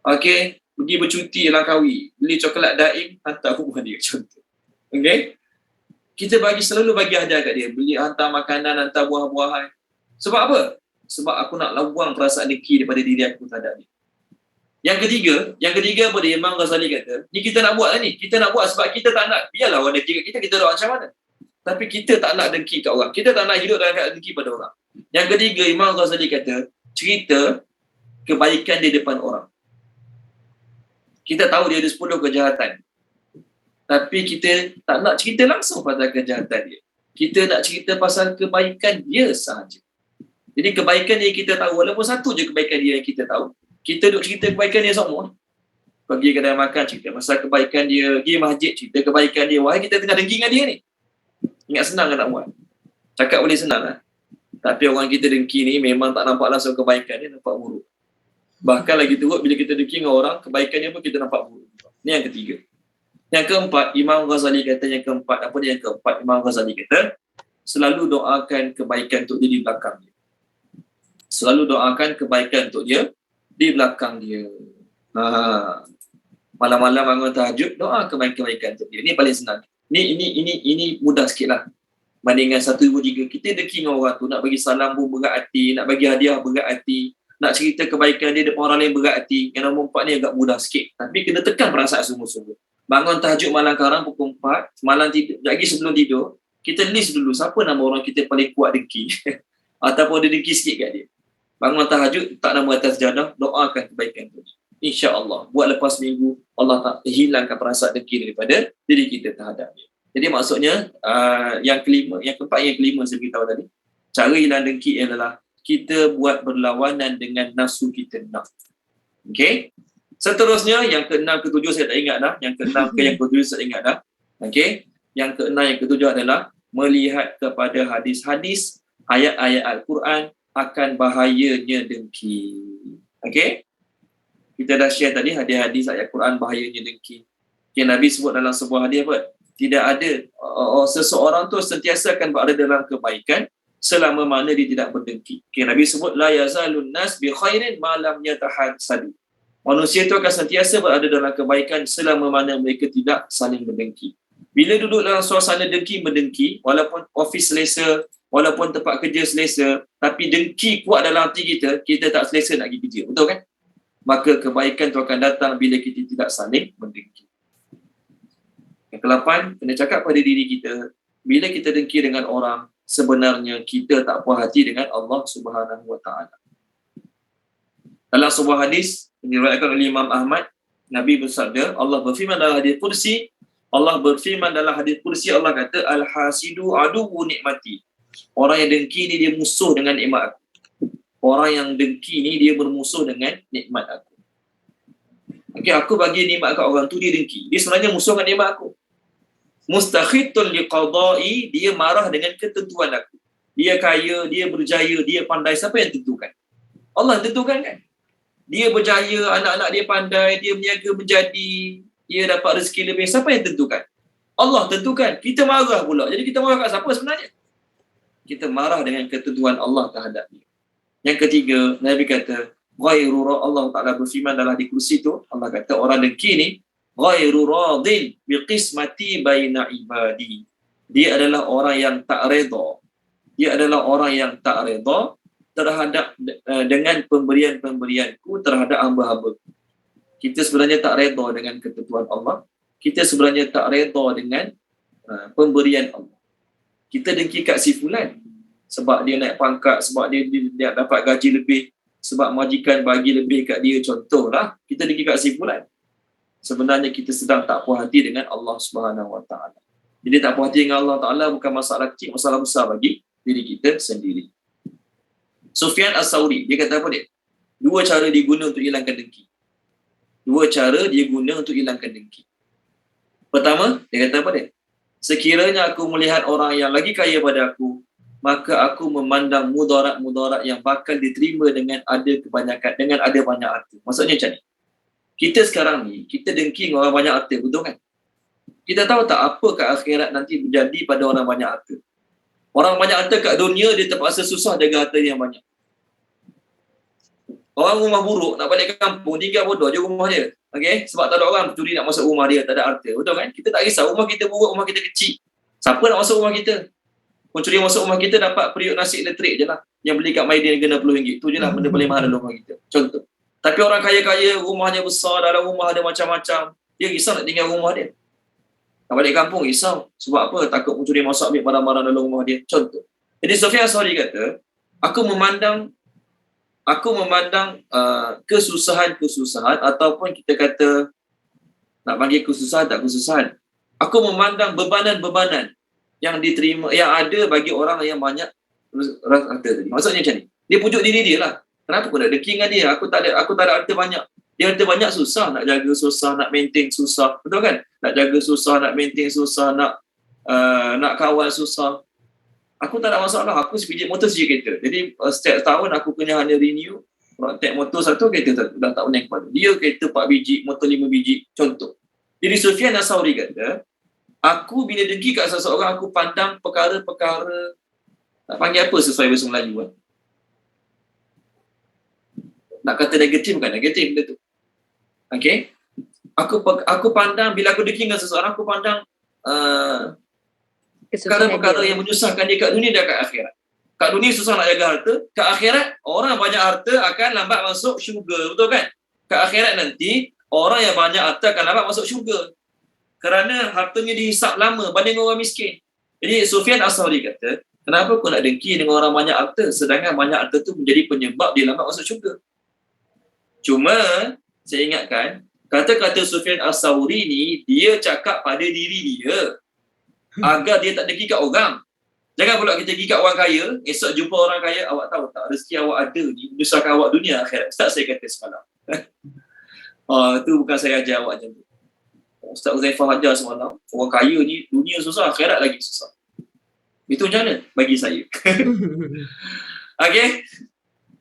Pergi bercuti Langkawi, beli coklat daim, hantar rumah dia, contoh. Kita selalu bagi hadiah kat dia, beli, hantar makanan, hantar buah-buahan. Sebab apa? Sebab aku nak lawan perasaan dengki daripada diri aku terhadap dia. Yang ketiga apa dia Imam Ghazali kata, ni kita nak buat lah ni. Kita nak buat sebab kita tak nak, biarlah orang dengki kat kita doa macam mana. Tapi kita tak nak dengki kat orang. Kita tak nak hidup dalam keadaan dengki pada orang. Yang ketiga, Imam Ghazali kata, cerita kebaikan di depan orang. Kita tahu dia ada 10 kejahatan. Tapi kita tak nak cerita langsung pasal kejahatan dia. Kita nak cerita pasal kebaikan dia sahaja. Jadi kebaikan yang kita tahu, walaupun satu je kebaikan dia yang kita tahu, kita duk cerita kebaikan dia semua. Pergi kedai makan, cerita pasal kebaikan dia. Pergi masjid, cerita kebaikan dia. Wahai, kita tengah dengki dengan dia ni. Ingat senang kan nak buat? Cakap boleh senang lah. Tapi orang kita dengki ni memang tak nampak langsung kebaikan dia, nampak buruk. Bahkan lagi teruk, bila kita dengki dengan orang, kebaikan dia pun kita nampak buruk. Ini yang ketiga. Yang keempat, Imam Ghazali kata Imam Ghazali kata, selalu doakan kebaikan untuk dia di belakang dia. Selalu doakan kebaikan untuk dia di belakang dia. Malam-malam bangun tahajud, doa kebaikan untuk dia. Ini paling senang. Ini mudah sikit lah. Bandingkan 1, 2, 3. Kita dengki dengan orang tu, nak bagi salam pun berat hati, nak bagi hadiah berat hati, nak cerita kebaikan dia depan orang lain berat hati. Yang nombor 4 ni agak mudah sikit. Tapi kena tekan perasaan sungguh-sungguh. Bangun tahajud malam karang pukul 4, malam tidur, lagi sebelum tidur, kita list dulu siapa nama orang kita paling kuat dengki. Ataupun ada dengki sikit kat dia. Bangun tahajud, tak nama atas jadah, doakan kebaikan tu. InsyaAllah, buat lepas minggu, Allah tak hilangkan perasaan dengki daripada diri kita terhadap dia. Jadi maksudnya, yang keempat yang kelima saya beritahu tadi, cara hilang dengki adalah kita buat berlawanan dengan nafsu kita nak. Okay? Seterusnya, yang ke-6, ke-7 saya tak ingat dah. Yang ke-6 ke yang ke-7 saya ingat dah. Okay? Yang ke-6, yang ke-7 adalah melihat kepada hadis-hadis, ayat-ayat Al-Quran akan bahayanya dengki. Okay? Kita dah share tadi hadis-hadis ayat Quran bahayanya dengki. Okay, Nabi sebut dalam sebuah hadis apa? Tidak ada seseorang tu sentiasa akan berada dalam kebaikan selama mana dia tidak berdengki. Okay, Nabi sebut la yazalun nas bi khairin ma lam yatahassadu. Manusia itu akan sentiasa berada dalam kebaikan selama mana mereka tidak saling berdengki. Bila duduk dalam suasana dengki mendengki, walaupun office selesa, walaupun tempat kerja selesa, tapi dengki kuat dalam hati kita, kita tak selesa nak pergi kerja. Betul kan? Maka kebaikan itu akan datang bila kita tidak saling mendengki. Yang ke-8, kena cakap pada diri kita, bila kita dengki dengan orang, sebenarnya kita tak puas hati dengan Allah Subhanahu Wa Taala. Dalam sebuah hadis yang diriwayatkan oleh Imam Ahmad, Nabi bersabda, Allah berfirman dalam hadis kursi, Allah kata, Al-hasidu aduwu nikmati. Orang yang dengki ni dia musuh dengan nikmat aku. Orang yang dengki ni dia bermusuh dengan nikmat aku. Okay, aku bagi nikmat kat orang tu, dia dengki. Dia sebenarnya musuh dengan nikmat aku. Mustakhitun liqadai, dia marah dengan ketentuan aku. Dia kaya, dia berjaya, dia pandai. Siapa yang tentukan? Allah tentukan kan? Dia berjaya, anak-anak dia pandai, dia berniaga menjadi, dia dapat rezeki lebih. Siapa yang tentukan? Allah tentukan. Kita marah pula. Jadi kita marah kat siapa sebenarnya? Kita marah dengan ketentuan Allah terhadap dia. Yang ketiga, Nabi kata, ghairu Allah Ta'ala berfirman dalam di kursi tu, Allah kata orang dengki ni, ghairu radin biqismati baina ibadi. Dia adalah orang yang tak redha. Dia adalah orang yang tak redha terhadap dengan pemberian-pemberianku terhadap hamba-hamba. Kita sebenarnya tak redha dengan ketentuan Allah. Kita sebenarnya tak redha dengan pemberian Allah. Kita dengki kat si fulan sebab dia naik pangkat, sebab dia dapat gaji lebih, sebab majikan bagi lebih kat dia, contohlah. Kita dengki kat si fulan. Sebenarnya kita sedang tak puas hati dengan Allah Subhanahu Wa Taala. Jadi tak puas hati dengan Allah Taala bukan masalah kecil, masalah besar bagi diri kita sendiri. Sufyan As-Sauri, dia kata apa dia? Dua cara dia guna untuk hilangkan dengki. Dua cara dia guna untuk hilangkan dengki. Pertama, dia kata apa dia? Sekiranya aku melihat orang yang lagi kaya pada aku, maka aku memandang mudarat-mudarat yang bakal diterima dengan ada kebanyakan, dengan ada banyak harta. Maksudnya macam ni. Kita sekarang ni, kita dengki dengan orang banyak harta, betul kan? Kita tahu tak apa kat akhirat nanti berjadi pada orang banyak harta? Orang banyak harta kat dunia, dia terpaksa susah jaga harta dia yang banyak. Orang rumah buruk, nak balik kampung, tinggal bodoh je rumah dia. Okay? Sebab tak ada orang curi nak masuk rumah dia, tak ada harta. Betul kan? Kita tak risau, rumah kita buruk, rumah kita kecil. Siapa nak masuk rumah kita? Pencuri masuk rumah kita dapat periuk nasi elektrik je lah. Yang beli kat Maidin kena RM10. Itu je lah benda paling mahal dalam rumah kita. Contoh. Tapi orang kaya-kaya, rumahnya besar, dalam rumah ada macam-macam. Dia risau nak tinggal rumah dia. Nak balik kampung, risau. Sebab apa? Takut pencuri masuk ambil barang-barang dalam rumah dia. Contoh. Jadi Sufyan As-Sauri kata, aku memandang kesusahan-kesusahan ataupun kita kata nak panggil kesusahan tak kesusahan. Aku memandang bebanan-bebanan yang diterima, yang ada bagi orang yang banyak harta tadi. Maksudnya macam ni. Dia pujuk diri dia lah. Kenapa aku nak dengki dengan dia? Aku tak ada harta banyak. Dia harta banyak susah nak jaga, susah nak maintain, susah. Betul kan? Nak jaga susah, nak maintain susah, nak kawal susah. Aku tak ada masalah. Aku sepijit motor sejak kereta. Jadi setiap tahun aku kena hanya renew. Take motor satu, kereta satu. Dah tak pernah kepada. Dia kereta 4 biji, motor 5 biji. Contoh. Jadi Sufyan As-Sauri kata, aku bila dengki kat seseorang, aku pandang perkara-perkara, nak panggil apa sesuai bahasa Melayu kan? Nak kata negatif bukan negatif benda tu. Okay? Aku pandang, bila aku dengki dengan seseorang, aku pandang perkara-perkara yang menyusahkan dia kat dunia dan kat akhirat. Kat dunia susah nak jaga harta, kat akhirat orang banyak harta akan lambat masuk syurga, betul kan? Kat akhirat nanti orang yang banyak harta akan lambat masuk syurga. Kerana hartanya dihisap lama banding orang miskin. Jadi Sufyan As-Sauri kata, kenapa aku nak dengki dengan orang banyak harta sedangkan banyak harta tu menjadi penyebab dia lambat masuk syurga? Cuma saya ingatkan, kata-kata Sufyan As-Sauri ni dia cakap pada diri dia agar dia tak dengki kat orang. Jangan pula kita pergi kat orang kaya, esok jumpa orang kaya, awak tahu tak rezeki awak ada ni menyusahkan awak dunia akhirat. Ustaz saya kata semalam. Tu bukan saya ajar awak macam tu. Ustaz Uzaifah ajar semalam, orang kaya ni dunia susah, akhirat lagi susah. Itu macam mana? Bagi saya. Okay.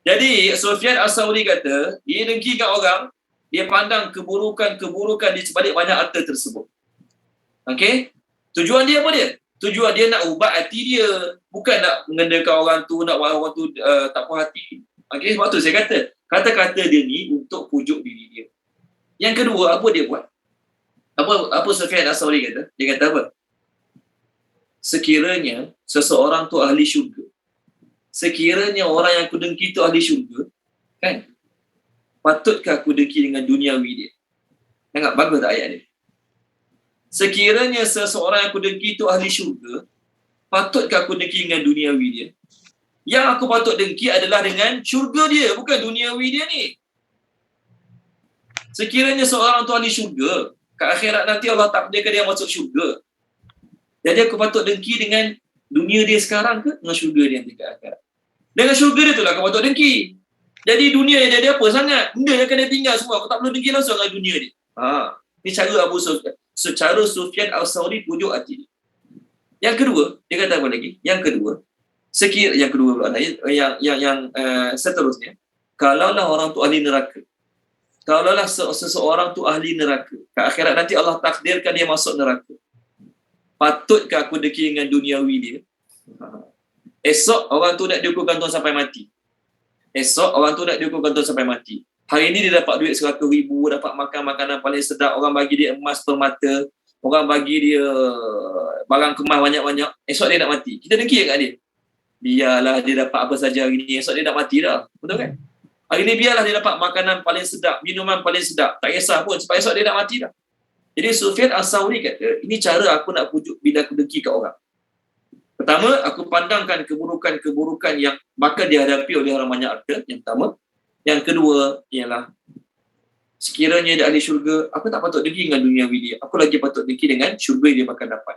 Jadi Sufyan As-Sauri kata, dia dengki kat orang, dia pandang keburukan-keburukan di sebalik banyak harta tersebut. Okay. Tujuan dia apa dia? Tujuan dia nak ubat hati dia. Bukan nak mengendakan orang tu, nak buat orang tu tak puas hati. Okay, sebab tu saya kata, kata-kata dia ni untuk pujuk diri dia. Yang kedua, apa dia buat? Apa Sufyan As-Sauri kata? Dia kata apa? Sekiranya seseorang tu ahli syurga, sekiranya orang yang aku dengki tu ahli syurga, kan? Patutkah aku dengki dengan duniawi dia? Tengok, bagus tak ayat dia? Sekiranya seseorang yang aku dengki itu ahli syurga, patutkah aku dengki dengan duniawi dia? Yang aku patut dengki adalah dengan syurga dia, bukan duniawi dia ni. Sekiranya seorang tu ahli syurga, kat akhirat nanti Allah takdirkan dia masuk syurga. Jadi aku patut dengki dengan dunia dia sekarang ke dengan syurga dia nanti kat akhirat? Dengan syurga dia tu lah aku patut dengki. Jadi dunia dia ada apa sangat? Benda yang akan dia tinggal semua. Aku tak perlu dengki langsung dengan dunia dia. Ini cara Abu Sufyan. Secara Sufyan As-Sauri pujuk hati dia. Yang kedua, dia kata apa lagi? Yang kedua, seterusnya, kalaulah orang tu ahli neraka. Kalaulah seseorang tu ahli neraka. Kat akhirat nanti Allah takdirkan dia masuk neraka. Patutkah aku dengki dengan duniawi dia? Esok orang tu nak dihukum gantung sampai mati. Hari ni dia dapat duit 100,000, dapat makan makanan paling sedap, orang bagi dia emas permata, orang bagi dia barang kemas banyak-banyak. Esok dia nak mati. Kita dengki kat dia. Biarlah dia dapat apa saja hari ni, esok dia nak mati dah. Betul kan? Hari ni biarlah dia dapat makanan paling sedap, minuman paling sedap. Tak kisah pun, sebab esok dia nak mati dah. Jadi Sufyan As-Sauri kata, ini cara aku nak pujuk bila aku dengki kat orang. Pertama, aku pandangkan keburukan-keburukan yang bakal dihadapi oleh orang banyak harta, yang pertama. Yang kedua ialah, sekiranya dia ahli syurga, aku tak patut dengki dengan dunia dia. Aku lagi patut dengki dengan syurga yang dia bakal dapat.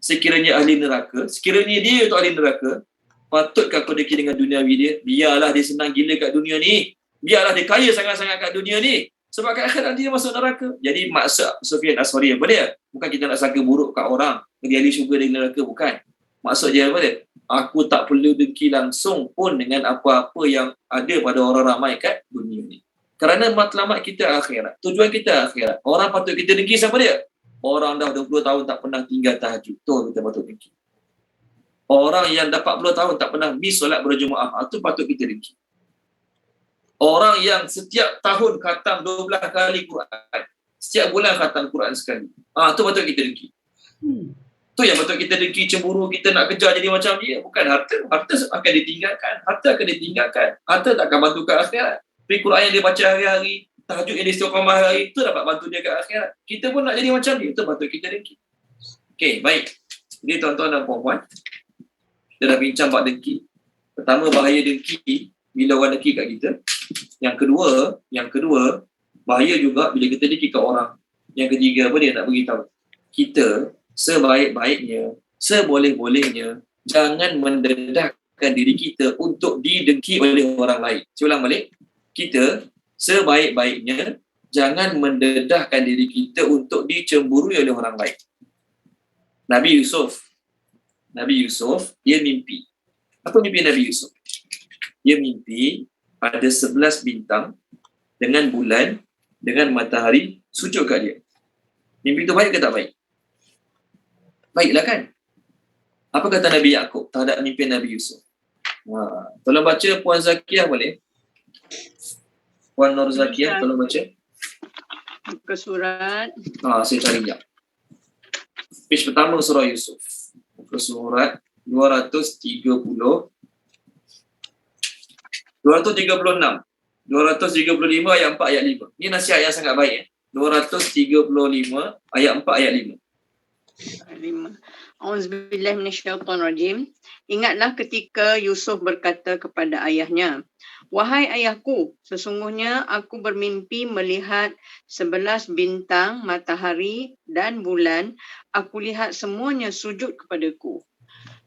Sekiranya ahli neraka, sekiranya dia itu ahli neraka, patutkah aku dengki dengan dunia dia? Biarlah dia senang gila kat dunia ni. Biarlah dia kaya sangat-sangat kat dunia ni. Sebab kat akhirat dia masuk neraka. Jadi maksud Sufyan As-Sauri apa dia? Bukan kita nak sangka buruk kat orang, dia ahli syurga dari neraka, bukan. Maksud dia apa dia? Aku tak perlu dengki langsung pun dengan apa-apa yang ada pada orang ramai kat dunia ni. Kerana matlamat kita akhirat. Tujuan kita akhirat. Orang patut kita dengki siapa dia? Orang dah 20 tahun tak pernah tinggal tahajud. Tu kita patut dengki. Orang yang dah 40 tahun tak pernah miss solat berjemaah, itu patut kita dengki. Orang yang setiap tahun khatam 12 kali Quran, setiap bulan khatam Quran sekali, itu patut kita dengki. Tu yang patut kita dengki. Cemburu kita nak kejar jadi macam dia. Bukan harta. Harta akan ditinggalkan. Harta tak akan bantu ke akhirat. Tapi Quran yang dia baca hari-hari, tahajud yang dia istiqamah hari, itu dapat bantu dia ke akhirat. Kita pun nak jadi macam dia. Itu patut kita dengki. Okey, baik. Jadi tuan-tuan dan puan-puan, kita dah bincang bab dengki. Pertama, bahaya dengki bila orang dengki kat kita. Yang kedua, bahaya juga bila kita dengki kat orang. Yang ketiga, apa dia nak beritahu? Kita sebaik-baiknya, seboleh-bolehnya, jangan mendedahkan diri kita untuk didengki oleh orang lain. Saya ulang balik. Kita sebaik-baiknya, jangan mendedahkan diri kita untuk dicemburui oleh orang lain. Nabi Yusuf, dia mimpi. Apa mimpi Nabi Yusuf? Dia mimpi ada 11 bintang dengan bulan, dengan matahari sujud kat dia. Mimpi itu baik ke tak baik? Baiklah kan? Apa kata Nabi Yaakob terhadap mimpi Nabi Yusuf? Tolong baca Puan Zakiah boleh? Puan Nur Zakiah tolong baca. Muka surat. Saya cari sekejap. Page pertama surah Yusuf. Muka surat 236, 235 ayat 4 ayat 5. Ini nasihat yang sangat baik. 235 ayat 4 ayat 5. Auzubillahi minasyaitonirrajim. Ingatlah ketika Yusuf berkata kepada ayahnya, "Wahai ayahku, sesungguhnya aku bermimpi melihat 11 bintang, matahari dan bulan. Aku lihat semuanya sujud kepadaku."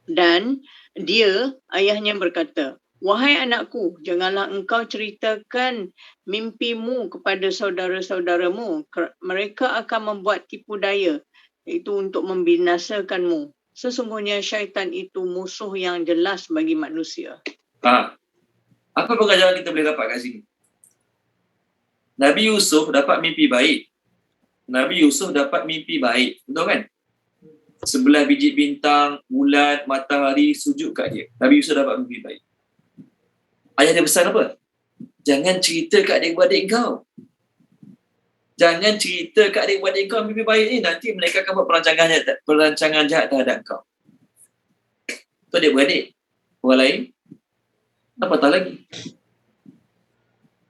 Dan dia, ayahnya berkata, "Wahai anakku, janganlah engkau ceritakan mimpimu kepada saudara-saudaramu. Mereka akan membuat tipu daya, iaitu untuk membinasakanmu. Sesungguhnya syaitan itu musuh yang jelas bagi manusia." Apa pengajaran kita boleh dapat kat sini? Nabi Yusuf dapat mimpi baik. Betul kan? 11 biji bintang, bulan, matahari sujud kat dia. Nabi Yusuf dapat mimpi baik. Ayah dia pesan apa? Jangan cerita kat adik-beradik kau. Jangan cerita kat adik-beradik kau mimpi baik ni. Nanti mereka akan buat perancangan jahat terhadap kau. Tu adik-beradik. Orang lain, apatah lagi.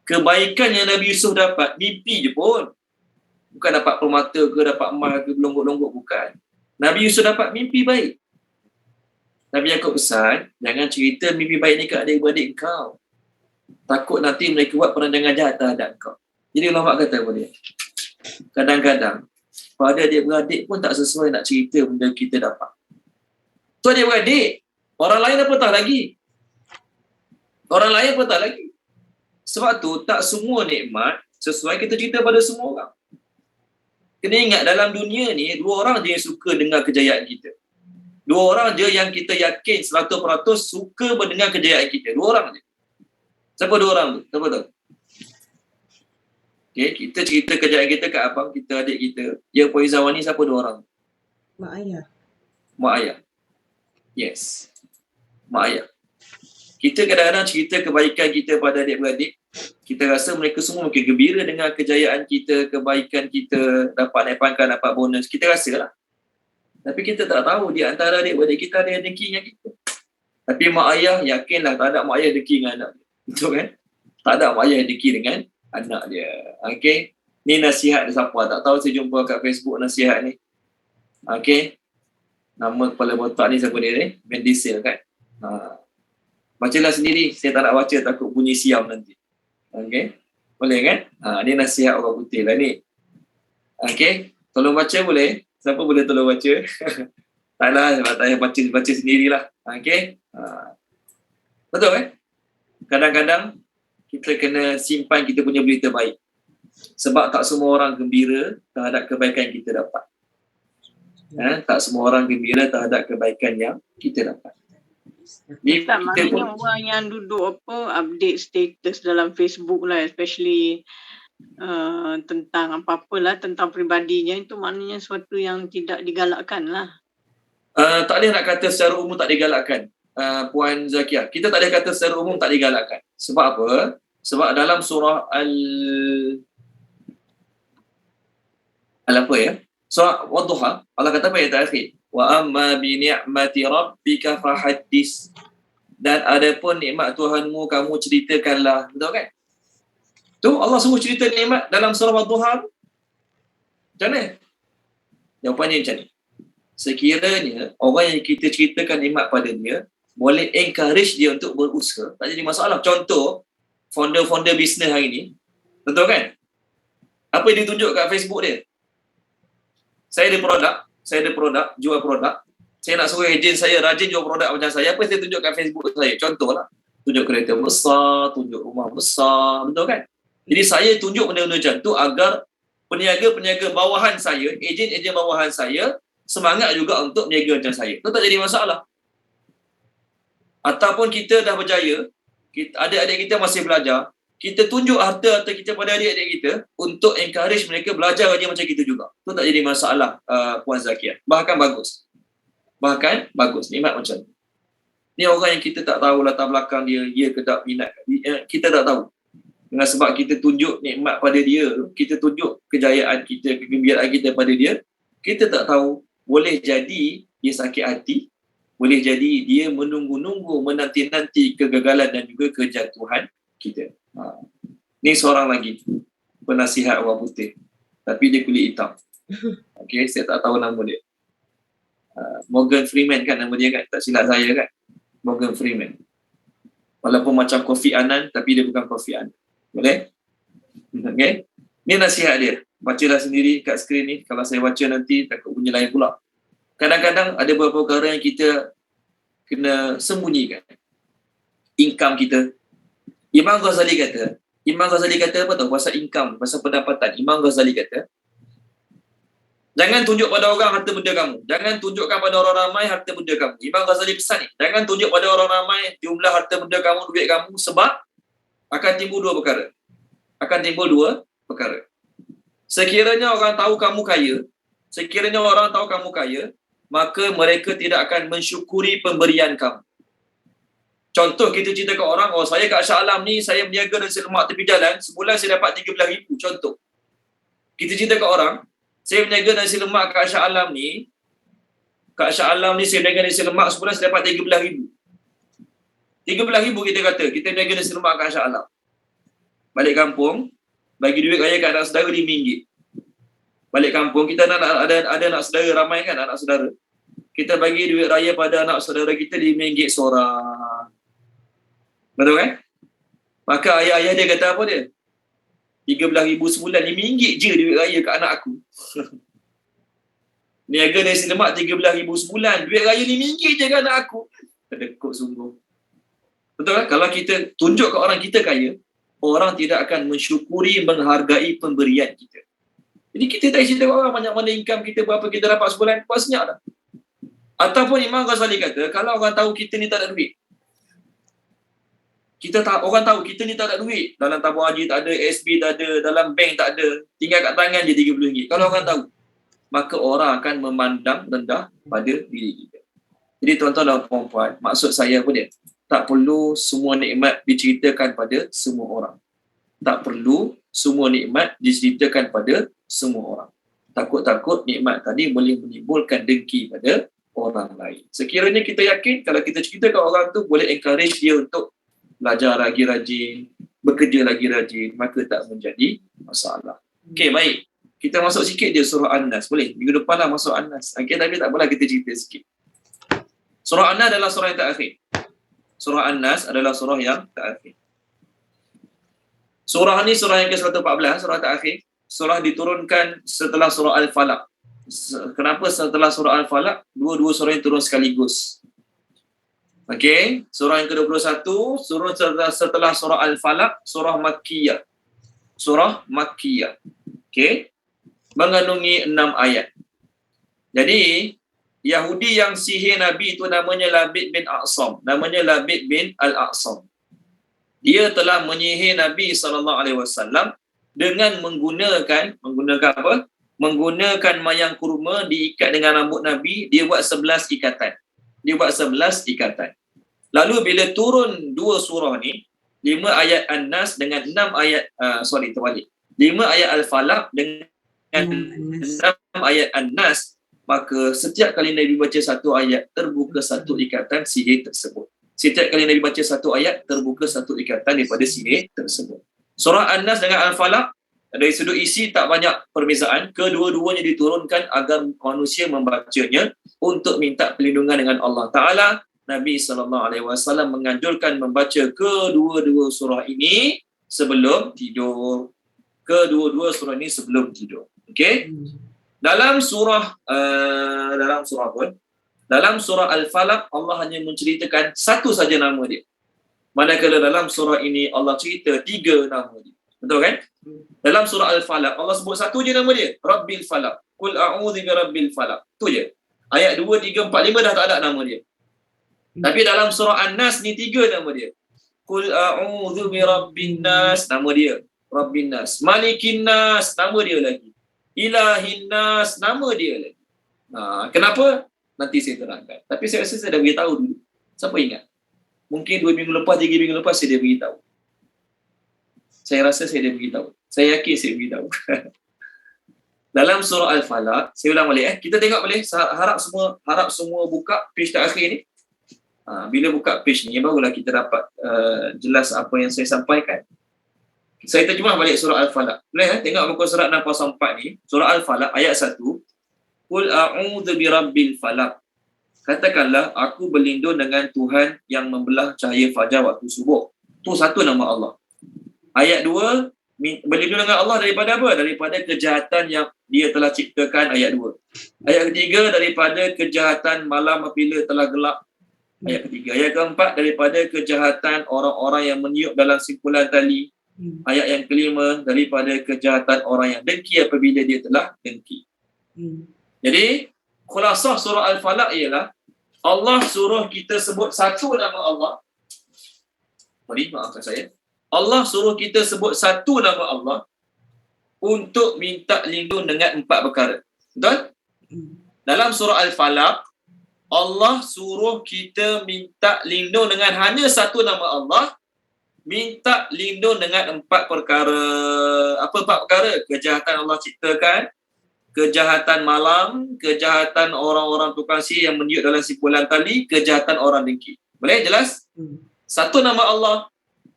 Kebaikan yang Nabi Yusuf dapat, mimpi je pun. Bukan dapat permata ke, dapat emas ke, longgok-longgok, bukan. Nabi Yusuf dapat mimpi baik. Nabi Yaakob pesan, jangan cerita mimpi baik ni kat adik-beradik kau. Takut nanti mereka buat perancangan jahat terhadap kau. Jadi ulama kata apa dia? Kadang-kadang, pada adik-beradik pun tak sesuai nak cerita benda kita dapat. Tu adik-beradik, orang lain apatah lagi. Sebab tu, tak semua nikmat sesuai kita cerita pada semua orang. Kena ingat, dalam dunia ni, 2 orang je yang suka dengar kejayaan kita. 2 orang je yang kita yakin 100% suka mendengar kejayaan kita. 2 orang je. Siapa 2 orang tu? Siapa tahu? Okay, kita cerita kejayaan kita kat abang kita, adik kita. Yang Puan Izzah ni, siapa 2 orang? Mak ayah. Mak ayah. Yes. Mak ayah. Kita kadang-kadang cerita kebaikan kita pada adik-beradik. Kita rasa mereka semua mungkin gembira dengan kejayaan kita, kebaikan kita, dapat naik pangkat, dapat bonus. Kita rasa lah. Tapi kita tak tahu di antara adik-beradik kita ada yang dengki dengan kita. Tapi mak ayah yakinlah tak ada mak ayah dengki dengan anak. Betul kan? Tak ada mak ayah yang deki dengan anak dia. Okey. Ni nasihat dia siapa? Tak tahu saya jumpa kat Facebook nasihat ni. Okey. Nama kepala botak ni siapa dia ni? Ben Diesel kan? Bacalah sendiri. Saya tak nak baca, takut bunyi siam nanti. Okey. Boleh kan? Ni nasihat orang putih lah ni. Okey. Tolong baca boleh? Siapa boleh tolong baca? Taklah, tak payah baca sendirilah. Okey. Betul kan? Kadang-kadang kita kena simpan kita punya berita baik. Sebab tak semua orang gembira terhadap kebaikan yang kita dapat. Tak semua orang gembira terhadap kebaikan yang kita dapat. Tak, maknanya orang yang duduk update status dalam Facebook lah, especially tentang apa-apalah, tentang peribadinya, itu maknanya sesuatu yang tidak digalakkan lah. Tak boleh nak kata secara umum tak digalakkan. Puan Zakiah, kita tak boleh kata secara umum tak digalakkan. Sebab apa? Sebab dalam surah surah Wadduha, Allah kata pada ayat terakhir, wa amma bi ni'mati rabbika fahaddis, dan adapun nikmat Tuhanmu kamu ceritakanlah. Betul kan? Tu Allah suruh cerita nikmat dalam surah Wadduha. Macam mana? Jawapannya macam ni. Sekiranya orang yang kita ceritakan nikmat pada dia boleh encourage dia untuk berusaha, tak jadi masalah. Contoh, founder-founder bisnes hari ni, betul kan? Apa yang dia tunjuk kat Facebook dia? Saya ada produk, jual produk. Saya nak suruh ejen saya rajin jual produk macam saya. Apa yang saya tunjuk kat Facebook saya? Contohlah, tunjuk kereta besar, tunjuk rumah besar, betul kan? Jadi saya tunjuk benda-benda macam tu agar peniaga-peniaga bawahan saya, ejen-ejen bawahan saya semangat juga untuk berniaga macam saya. Itu tak jadi masalah. Ataupun kita dah berjaya, adik-adik kita masih belajar, kita tunjuk harta kita pada adik-adik kita untuk encourage mereka belajar rajin macam kita juga. Itu tak jadi masalah, Puan Zakiah. Bahkan bagus. Nikmat macam ni. Ni orang yang kita tak tahu latar belakang dia ke tak minat. Kita tak tahu. Dengan sebab kita tunjuk nikmat pada dia, kita tunjuk kejayaan kita, kegembiraan kita pada dia, kita tak tahu. Boleh jadi dia sakit hati, boleh jadi dia menunggu-nunggu, menanti-nanti kegagalan dan juga kejatuhan kita. Ni seorang lagi penasihat orang putih, tapi dia kulit hitam. Okey, saya tak tahu nama dia. Morgan Freeman kan nama dia kan? Tak silap saya kan? Morgan Freeman. Walaupun macam Kofi Annan, tapi dia bukan Kofi Annan. Boleh? Okey. Ni nasihat dia. Bacalah sendiri kat skrin ni. Kalau saya baca nanti takut bunyi lain pula. Kadang-kadang ada beberapa perkara yang kita kena sembunyikan. Income kita. Imam Ghazali kata apa tahu pasal income, pasal pendapatan. Imam Ghazali kata, jangan tunjuk pada orang harta benda kamu. Jangan tunjukkan pada orang ramai harta benda kamu. Imam Ghazali pesan ni, jangan tunjuk pada orang ramai jumlah harta benda kamu, duit kamu, sebab akan timbul dua perkara. Sekiranya orang tahu kamu kaya, maka mereka tidak akan mensyukuri pemberian kamu. Contoh, kita cerita ke orang, saya kat Shah Alam ni, saya berniaga nasi lemak tepi jalan, sebulan saya dapat 13,000. Contoh. Kita cerita ke orang, saya berniaga nasi lemak kat Shah Alam ni, saya berniaga nasi lemak sebulan saya dapat 13,000. 13,000 kita kata, kita berniaga nasi lemak kat Shah Alam. Balik kampung, bagi duit raya kat anak saudara RM5. Balik kampung, kita ada anak saudara ramai kan, anak saudara. Kita bagi duit raya pada anak saudara kita RM5 seorang. Betul kan? Maka ayah dia kata apa dia? 13,000 sebulan, RM5 je duit raya kat anak aku. Niaga nasi lemak 13,000 sebulan, duit raya RM5 je kat anak aku. Kedekut sungguh. Betul kan? Kalau kita tunjuk ke orang kita kaya, orang tidak akan mensyukuri, menghargai pemberian kita. Jadi kita tak cerita orang banyak mana income kita, berapa kita dapat sebulan, puas senyap dah. Ataupun Imam Ghazali kata, kalau orang tahu kita ni tak ada duit, orang tahu kita ni tak ada duit, dalam tabung haji tak ada, SB tak ada, dalam bank tak ada, tinggal kat tangan je RM30. Kalau orang tahu, maka orang akan memandang rendah pada diri kita. Jadi tuan-tuan dan puan-puan, maksud saya apa dia? Tak perlu semua nikmat diceritakan pada semua orang. Tak perlu semua nikmat diceritakan pada semua orang. Takut-takut nikmat tadi boleh menimbulkan dengki pada orang lain. Sekiranya kita yakin, kalau kita cerita ke orang tu, boleh encourage dia untuk belajar lagi rajin, bekerja lagi rajin, maka tak menjadi masalah. Okey, baik. Kita masuk sikit je surah An-Nas. Boleh? Minggu depan lah masuk An-Nas. Okey, tapi tak apalah, kita cerita sikit. Surah An-Nas adalah surah yang terakhir. Surah An-Nas adalah surah yang terakhir. Surah ni surah yang ke-114, surah terakhir. Surah diturunkan setelah surah Al-Falaq. Kenapa setelah surah Al-Falaq? Dua-dua surah yang turun sekaligus. Okey, surah yang ke-21, surah setelah surah Al-Falaq, surah Makkiyah. Surah Makkiyah. Okey, mengandungi 6 ayat. Jadi, Yahudi yang sihir Nabi itu namanya Labid bin A'sam. Namanya Labid bin Al-A'sam. Dia telah menyihir Nabi SAW dengan menggunakan apa? Menggunakan mayang kurma diikat dengan rambut Nabi, dia buat 11 ikatan. Lalu bila turun dua surah ni, 5 ayat An-Nas dengan 6 ayat 5 ayat Al-Falaq dengan 6 ayat An-Nas, maka setiap kali Nabi baca satu ayat, terbuka satu ikatan sihir tersebut. Setiap kali Nabi baca satu ayat, terbuka satu ikatan daripada sihir tersebut. Surah An-Nas dengan Al-Falaq, dari sudut isi tak banyak perbezaan. Kedua-duanya diturunkan agar manusia membacanya untuk minta perlindungan dengan Allah Ta'ala. Nabi SAW menganjurkan membaca kedua-dua surah ini sebelum tidur. Okey? Dalam surah Al-Falaq, Allah hanya menceritakan satu saja nama dia. Manakala dalam surah ini Allah cerita 3 nama dia. Betul kan? Dalam surah Al-Falaq Allah sebut satu je nama dia, Rabbil Falaq. Qul a'udzu birabbil falaq. Tu je. Ayat 2, 3, 4, 5 dah tak ada nama dia. Tapi dalam surah An-Nas ni 3 nama dia. Qul a'udzu birabbin nas, nama dia Rabbin Nas. Malikin Nas, nama dia lagi. Ilahin Nas, nama dia lagi. Kenapa? Nanti saya terangkan. Tapi saya rasa saya dah beritahu dulu. Siapa ingat? Mungkin 2 minggu lepas, 3 minggu lepas saya dah beritahu. Saya rasa saya dah beritahu. Saya yakin saya beritahu. Dalam surah Al-Falaq, saya ulang balik. Kita tengok boleh? Harap semua buka page terakhir ni. Bila buka page ni, barulah kita dapat jelas apa yang saya sampaikan. Saya terjemah balik surah Al-Falaq. Boleh tengok muka surat 604 ni. Surah Al-Falaq ayat 1. Qul a'udzu birabbil falaq. Katakanlah, aku berlindung dengan Tuhan yang membelah cahaya fajar waktu subuh. Tu satu nama Allah. Ayat 2, berlindung dengan Allah daripada apa? Daripada kejahatan yang dia telah ciptakan, ayat 2. Ayat ketiga, daripada kejahatan malam apabila telah gelap. Ayat ketiga. Ayat keempat, daripada kejahatan orang-orang yang meniup dalam simpulan tali. Ayat yang kelima, daripada kejahatan orang yang dengki apabila dia telah dengki. Jadi, khulasah surah Al-Falaq ialah Allah suruh kita sebut satu nama Allah. Maafkan saya. Allah suruh kita sebut satu nama Allah untuk minta lindung dengan 4 perkara. Betul? Dalam surah Al-Falaq, Allah suruh kita minta lindung dengan hanya satu nama Allah, minta lindung dengan 4 perkara. Apa 4 perkara? Kejahatan Allah ciptakan, kejahatan malam, kejahatan orang-orang tukang sihir yang meniup dalam simpulan tali, kejahatan orang dengki. Boleh jelas? Satu nama Allah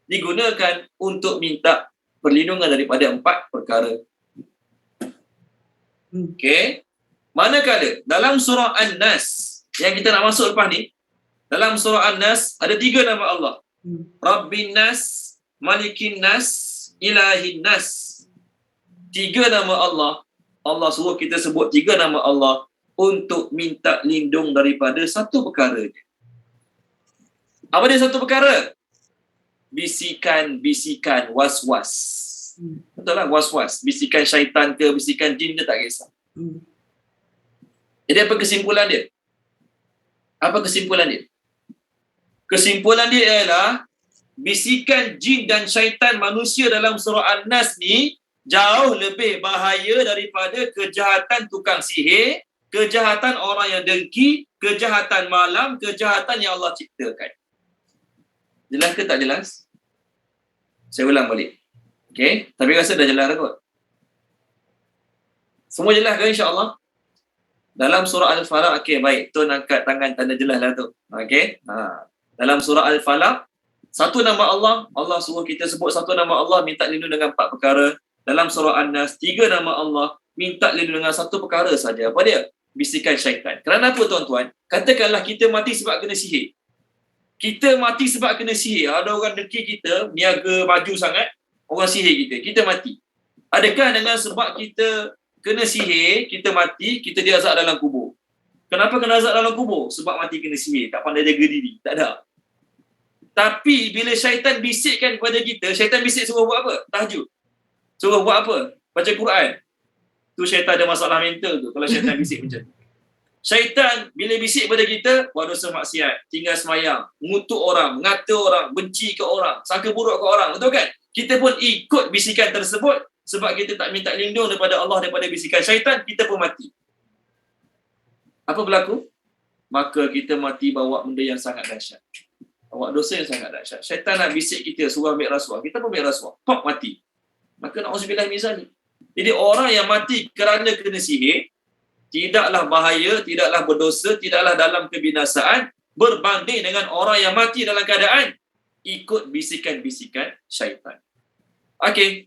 digunakan untuk minta perlindungan daripada 4 perkara. Okey. Manakala dalam surah An-Nas yang kita nak masuk lepas ni, dalam surah An-Nas ada 3 nama Allah. Rabbin Nas, Malikin Nas, Ilahin Nas. 3 nama Allah. Allah suruh kita sebut 3 nama Allah untuk minta lindung daripada satu perkara. Apa dia satu perkara? Bisikan-bisikan was-was. Betul lah, was-was. Bisikan syaitan ke, bisikan jin ke, tak kisah. Jadi apa kesimpulan dia? Kesimpulan dia ialah bisikan jin dan syaitan manusia dalam surah An-Nas ni jauh lebih bahaya daripada kejahatan tukang sihir, kejahatan orang yang dengki, kejahatan malam, kejahatan yang Allah ciptakan. Jelas ke tak jelas? Saya ulang balik. Okey, tapi rasa dah jelas kot. Semua jelas ke insya-Allah? Dalam surah Al-Falaq, okey baik, Tuan angkat tangan tanda jelas lah tu. Okey. Dalam surah Al-Falaq Satu nama Allah, Allah suruh kita sebut satu nama Allah, minta lindung dengan 4 perkara. Dalam surah An-Nas, 3 nama Allah, minta lindung dengan 1 perkara saja. Apa dia? Bisikan syaitan. Kerana apa tuan-tuan? Katakanlah kita mati sebab kena sihir. Kita mati sebab kena sihir. Ada orang dengki kita, niaga baju sangat, orang sihir kita. Kita mati. Adakah dengan sebab kita kena sihir, kita mati, kita diazab dalam kubur? Kenapa kena azab dalam kubur? Sebab mati kena sihir. Tak pandai jaga diri. Tak ada. Tapi bila syaitan bisikkan kepada kita, syaitan bisik suruh buat apa? Tahajud. Suruh buat apa? Baca Quran. Tu syaitan ada masalah mental tu kalau syaitan bisik macam tu. Syaitan bila bisik pada kita, buat dosa maksiat, tinggal semayang, mengutuk orang, mengata orang, benci ke orang, sangka buruk ke orang. Betul kan? Kita pun ikut bisikan tersebut sebab kita tak minta lindung daripada Allah daripada bisikan syaitan, kita pun mati. Apa berlaku? Maka kita mati bawa benda yang sangat dahsyat. Bawa dosa yang sangat dahsyat. Syaitan nak bisik kita suruh ambil rasuah, kita pun ambil rasuah. Pop, mati. Maka na'udzubillah min zalik. Jadi orang yang mati kerana kena sihir tidaklah bahaya, tidaklah berdosa, tidaklah dalam kebinasaan berbanding dengan orang yang mati dalam keadaan ikut bisikan-bisikan syaitan. Okey.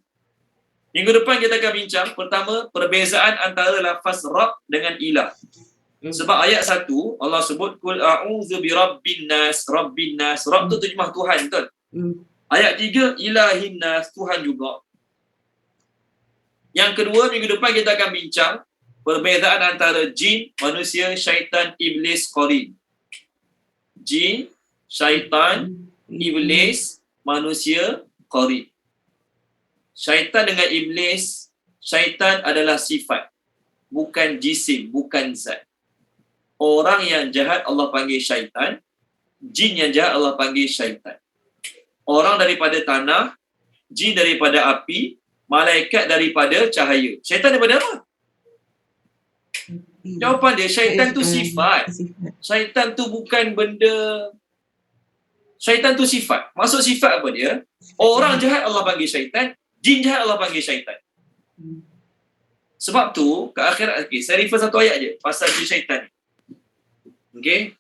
Minggu depan kita akan bincang pertama perbezaan antara lafaz Rabb dengan ilah. Sebab ayat 1 Allah sebut kul a'udzu birabbin nas, rabbin nas. Rabb tu terjemah Tuhan, betul? Ayat 3 ilahin nas, Tuhan juga. Yang kedua, minggu depan kita akan bincang perbezaan antara jin, manusia, syaitan, iblis, qarin. Jin, syaitan, iblis, manusia, qarin. Syaitan dengan iblis, syaitan adalah sifat, bukan jisim, bukan zat. Orang yang jahat Allah panggil syaitan, jin yang jahat Allah panggil syaitan. Orang daripada tanah, jin daripada api, malaikat daripada cahaya. Syaitan daripada apa? Jawapan dia, syaitan tu sifat. Syaitan tu bukan benda. Syaitan tu sifat. Maksud sifat apa dia? Orang jahat Allah panggil syaitan, jin jahat Allah panggil syaitan. Sebab tu, ke akhirat, saya refer satu ayat je pasal jin syaitan. Okey?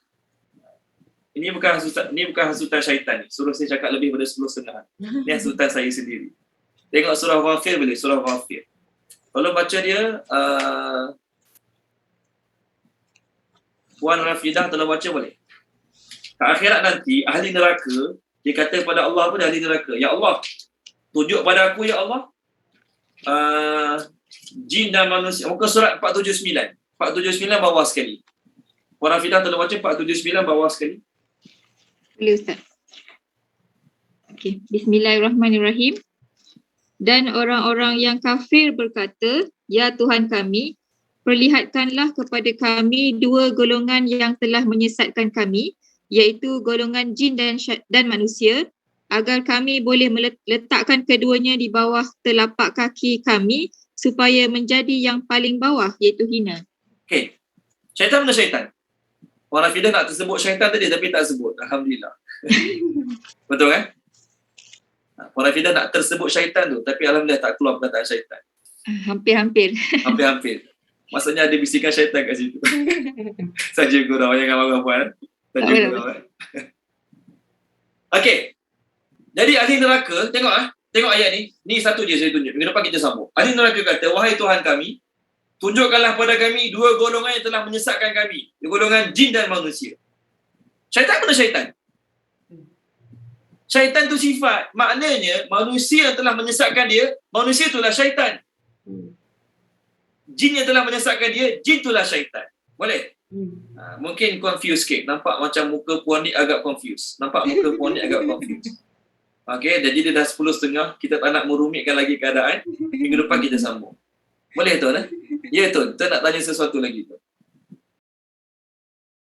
Ini bukan hasutan syaitan ni. Suruh saya cakap lebih pada 10.5. Ini hasutan saya sendiri. Tengok surah Ghafir boleh, surah Ghafir. Kalau baca dia, Puan Rafidah tolong baca boleh. Ke akhirat nanti, ahli neraka, dia kata kepada Allah pun ahli neraka, Ya Allah, tunjuk pada aku Ya Allah, jin dan manusia. Muka surat 479. 479 bawah sekali. Puan Rafidah tolong baca 479 bawah sekali. Boleh Ustaz. Okey, Bismillahirrahmanirrahim. Dan orang-orang yang kafir berkata, Ya Tuhan kami, perlihatkanlah kepada kami 2 golongan yang telah menyesatkan kami, iaitu golongan jin dan manusia, agar kami boleh meletakkan keduanya di bawah telapak kaki kami supaya menjadi yang paling bawah, iaitu hina. Okey. Syaitan mana syaitan? Orang Rafidah nak tersebut syaitan tadi tapi tak sebut. Alhamdulillah. Betul kan? Orang Rafidah nak tersebut syaitan tu tapi alhamdulillah tak keluar perkataan syaitan. Hampir-hampir. Hampir-hampir. Maksudnya ada bisikan syaitan kat situ. Saja gurau, jangan marah puan. Saja gurau. Okey. Jadi ahli neraka, tengok ayat ni. Ni satu je saya tunjuk. Minggu depan kita sambung. Ahli neraka kata, wahai Tuhan kami, tunjukkanlah pada kami 2 golongan yang telah menyesatkan kami. Golongan jin dan manusia. Syaitan mana syaitan? Syaitan tu sifat. Maknanya manusia yang telah menyesatkan dia, manusia itulah syaitan. Jin yang telah menyesatkan dia, jin itulah syaitan. Boleh? Mungkin confused sikit. Nampak macam muka puan ni agak confused. Okey, jadi dia dah 10.30. Kita tak nak merumitkan lagi keadaan. Minggu depan kita sambung. Boleh tuan? Ya tuan. Tuan nak tanya sesuatu lagi tu.